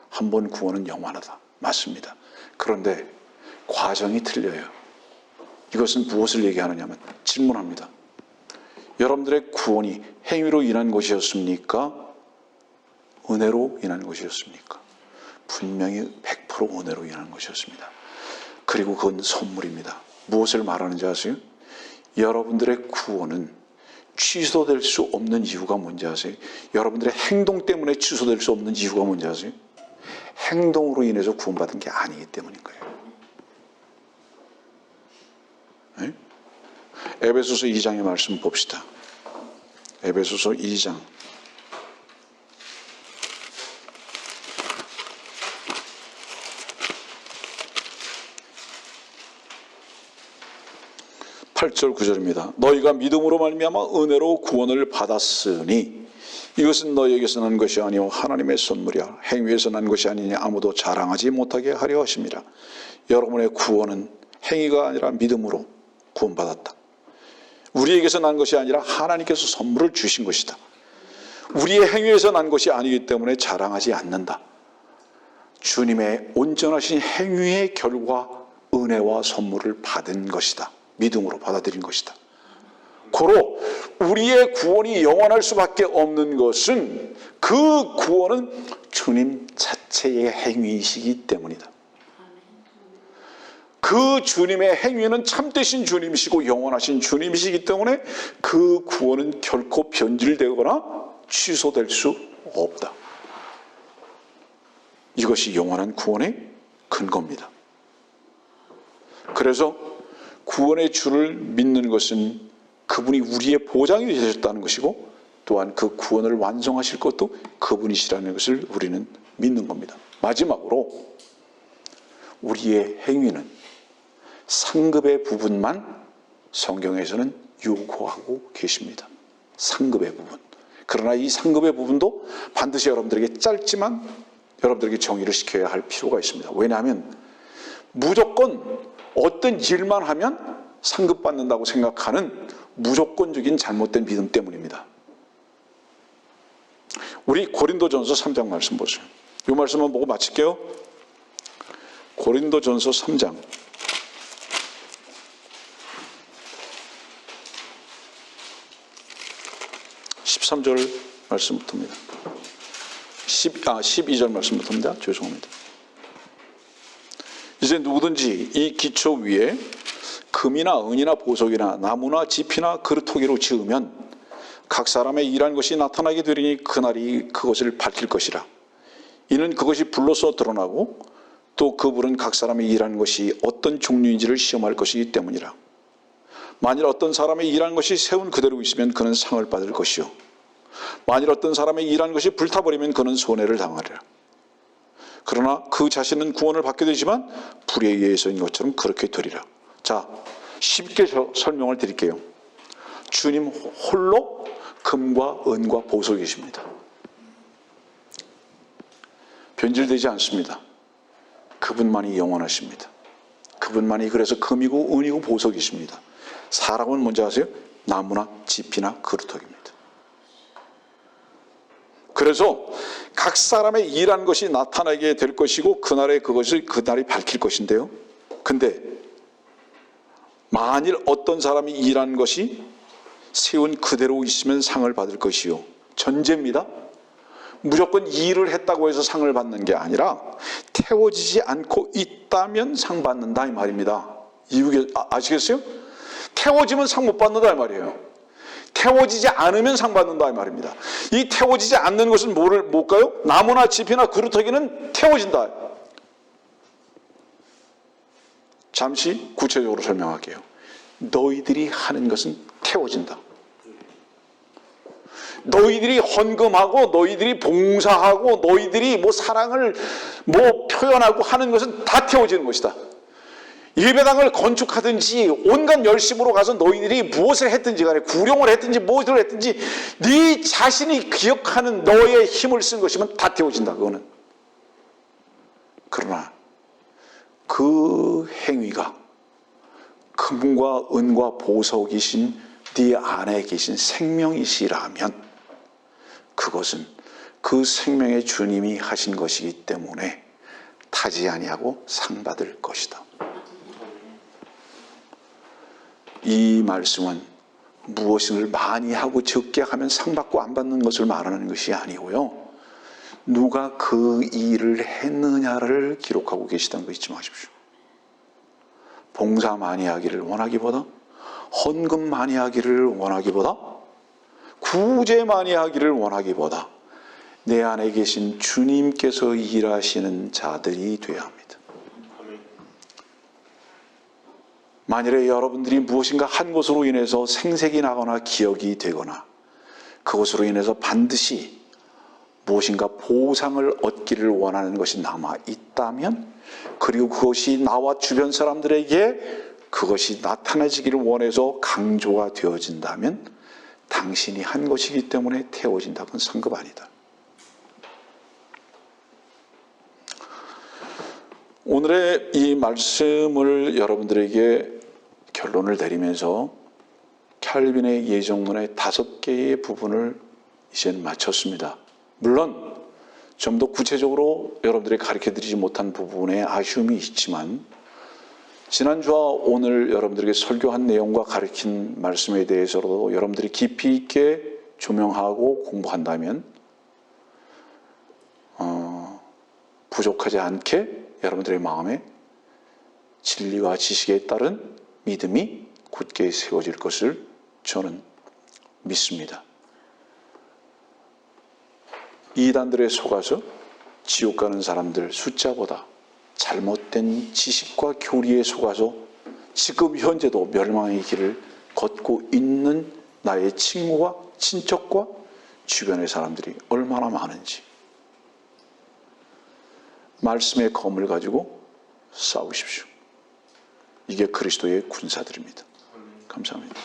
한 번 구원은 영원하다. 맞습니다. 그런데 과정이 틀려요. 이것은 무엇을 얘기하느냐면, 질문합니다. 여러분들의 구원이 행위로 인한 것이었습니까? 은혜로 인한 것이었습니까? 분명히 100% 은혜로 인한 것이었습니다. 그리고 그건 선물입니다. 무엇을 말하는지 아세요? 여러분들의 구원은 취소될 수 없는 이유가 뭔지 아세요? 여러분들의 행동 때문에 취소될 수 없는 이유가 뭔지 아세요? 행동으로 인해서 구원받은 게 아니기 때문인 거예요. 네? 에베소서 2장의 말씀 봅시다. 에베소서 2장 8절 9절입니다. 너희가 믿음으로 말미암아 은혜로 구원을 받았으니 이것은 너희에게서 난 것이 아니요 하나님의 선물이야. 행위에서 난 것이 아니니 아무도 자랑하지 못하게 하려 하심이라. 여러분의 구원은 행위가 아니라 믿음으로 구원받았다. 우리에게서 난 것이 아니라 하나님께서 선물을 주신 것이다. 우리의 행위에서 난 것이 아니기 때문에 자랑하지 않는다. 주님의 온전하신 행위의 결과 은혜와 선물을 받은 것이다. 믿음으로 받아들인 것이다. 고로 우리의 구원이 영원할 수밖에 없는 것은 그 구원은 주님 자체의 행위이시기 때문이다. 그 주님의 행위는 참되신 주님이시고 영원하신 주님이시기 때문에 그 구원은 결코 변질되거나 취소될 수 없다. 이것이 영원한 구원의 근거입니다. 그래서 구원의 주를 믿는 것은 그분이 우리의 보장이 되셨다는 것이고, 또한 그 구원을 완성하실 것도 그분이시라는 것을 우리는 믿는 겁니다. 마지막으로 우리의 행위는 상급의 부분만 성경에서는 요구하고 계십니다. 상급의 부분. 그러나 이 상급의 부분도 반드시 여러분들에게 짧지만 여러분들에게 정의를 시켜야 할 필요가 있습니다. 왜냐하면 무조건 어떤 일만 하면 상급받는다고 생각하는 무조건적인 잘못된 믿음 때문입니다. 우리 고린도전서 3장 말씀 보세요. 이 말씀만 보고 마칠게요. 고린도전서 3장 13절 말씀부터입니다. 12절 말씀부터입니다. 죄송합니다. 이제 누구든지 이 기초 위에 금이나 은이나 보석이나 나무나 지피나 그릇토기로 지으면 각 사람의 일한 것이 나타나게 되리니 그날이 그것을 밝힐 것이라. 이는 그것이 불로서 드러나고 또 그 불은 각 사람의 일한 것이 어떤 종류인지를 시험할 것이기 때문이라. 만일 어떤 사람의 일한 것이 세운 그대로 있으면 그는 상을 받을 것이요 만일 어떤 사람의 일한 것이 불타버리면 그는 손해를 당하리라. 그러나 그 자신은 구원을 받게 되지만 불에 의해서인 것처럼 그렇게 되리라. 자, 쉽게 설명을 드릴게요. 주님 홀로 금과 은과 보석이십니다. 변질되지 않습니다. 그분만이 영원하십니다. 그분만이 그래서 금이고 은이고 보석이십니다. 사람은 뭔지 아세요? 나무나 짚이나 그루터기입니다. 그래서 각 사람의 일한 것이 나타나게 될 것이고 그날에 그날이 밝힐 것인데요. 근데 만일 어떤 사람이 일한 것이 세운 그대로 있으면 상을 받을 것이요. 전제입니다. 무조건 일을 했다고 해서 상을 받는 게 아니라 태워지지 않고 있다면 상 받는다 이 말입니다. 아시겠어요? 태워지면 상 못 받는다 이 말이에요. 태워지지 않으면 상 받는다 이 말입니다. 이 태워지지 않는 것은 뭘까요? 나무나 짚이나 그루터기는 태워진다. 잠시 구체적으로 설명할게요. 너희들이 하는 것은 태워진다. 너희들이 헌금하고 너희들이 봉사하고 너희들이 사랑을 표현하고 하는 것은 다 태워지는 것이다. 예배당을 건축하든지 온갖 열심으로 가서 너희들이 무엇을 했든지 간에 구령을 했든지 무엇을 했든지 네 자신이 기억하는 너의 힘을 쓴 것이면 다 태워진다. 그거는. 그러나 그 행위가 금과 은과 보석이신 네 안에 계신 생명이시라면 그것은 그 생명의 주님이 하신 것이기 때문에 타지 아니하고 상 받을 것이다. 이 말씀은 무엇을 많이 하고 적게 하면 상 받고 안 받는 것을 말하는 것이 아니고요. 누가 그 일을 했느냐를 기록하고 계시다는 거 잊지 마십시오. 봉사 많이 하기를 원하기보다 헌금 많이 하기를 원하기보다 구제 많이 하기를 원하기보다 내 안에 계신 주님께서 일하시는 자들이 되어야 합니다. 만일에 여러분들이 무엇인가 한 것으로 인해서 생색이 나거나 기억이 되거나 그것으로 인해서 반드시 무엇인가 보상을 얻기를 원하는 것이 남아 있다면 그리고 그것이 나와 주변 사람들에게 그것이 나타나지기를 원해서 강조가 되어진다면 당신이 한 것이기 때문에 태워진다. 그건 상급 아니다. 오늘의 이 말씀을 여러분들에게 결론을 내리면서 칼빈의 예정론의 5개의 부분을 이제는 마쳤습니다. 물론 좀 더 구체적으로 여러분들에게 가르쳐드리지 못한 부분에 아쉬움이 있지만 지난주와 오늘 여러분들에게 설교한 내용과 가르친 말씀에 대해서도 여러분들이 깊이 있게 조명하고 공부한다면 부족하지 않게 여러분들의 마음에 진리와 지식에 따른 믿음이 굳게 세워질 것을 저는 믿습니다. 이단들에 속아서 지옥 가는 사람들 숫자보다 잘못된 지식과 교리에 속아서 지금 현재도 멸망의 길을 걷고 있는 나의 친구와 친척과 주변의 사람들이 얼마나 많은지 말씀의 검을 가지고 싸우십시오. 이게 그리스도의 군사들입니다. 감사합니다.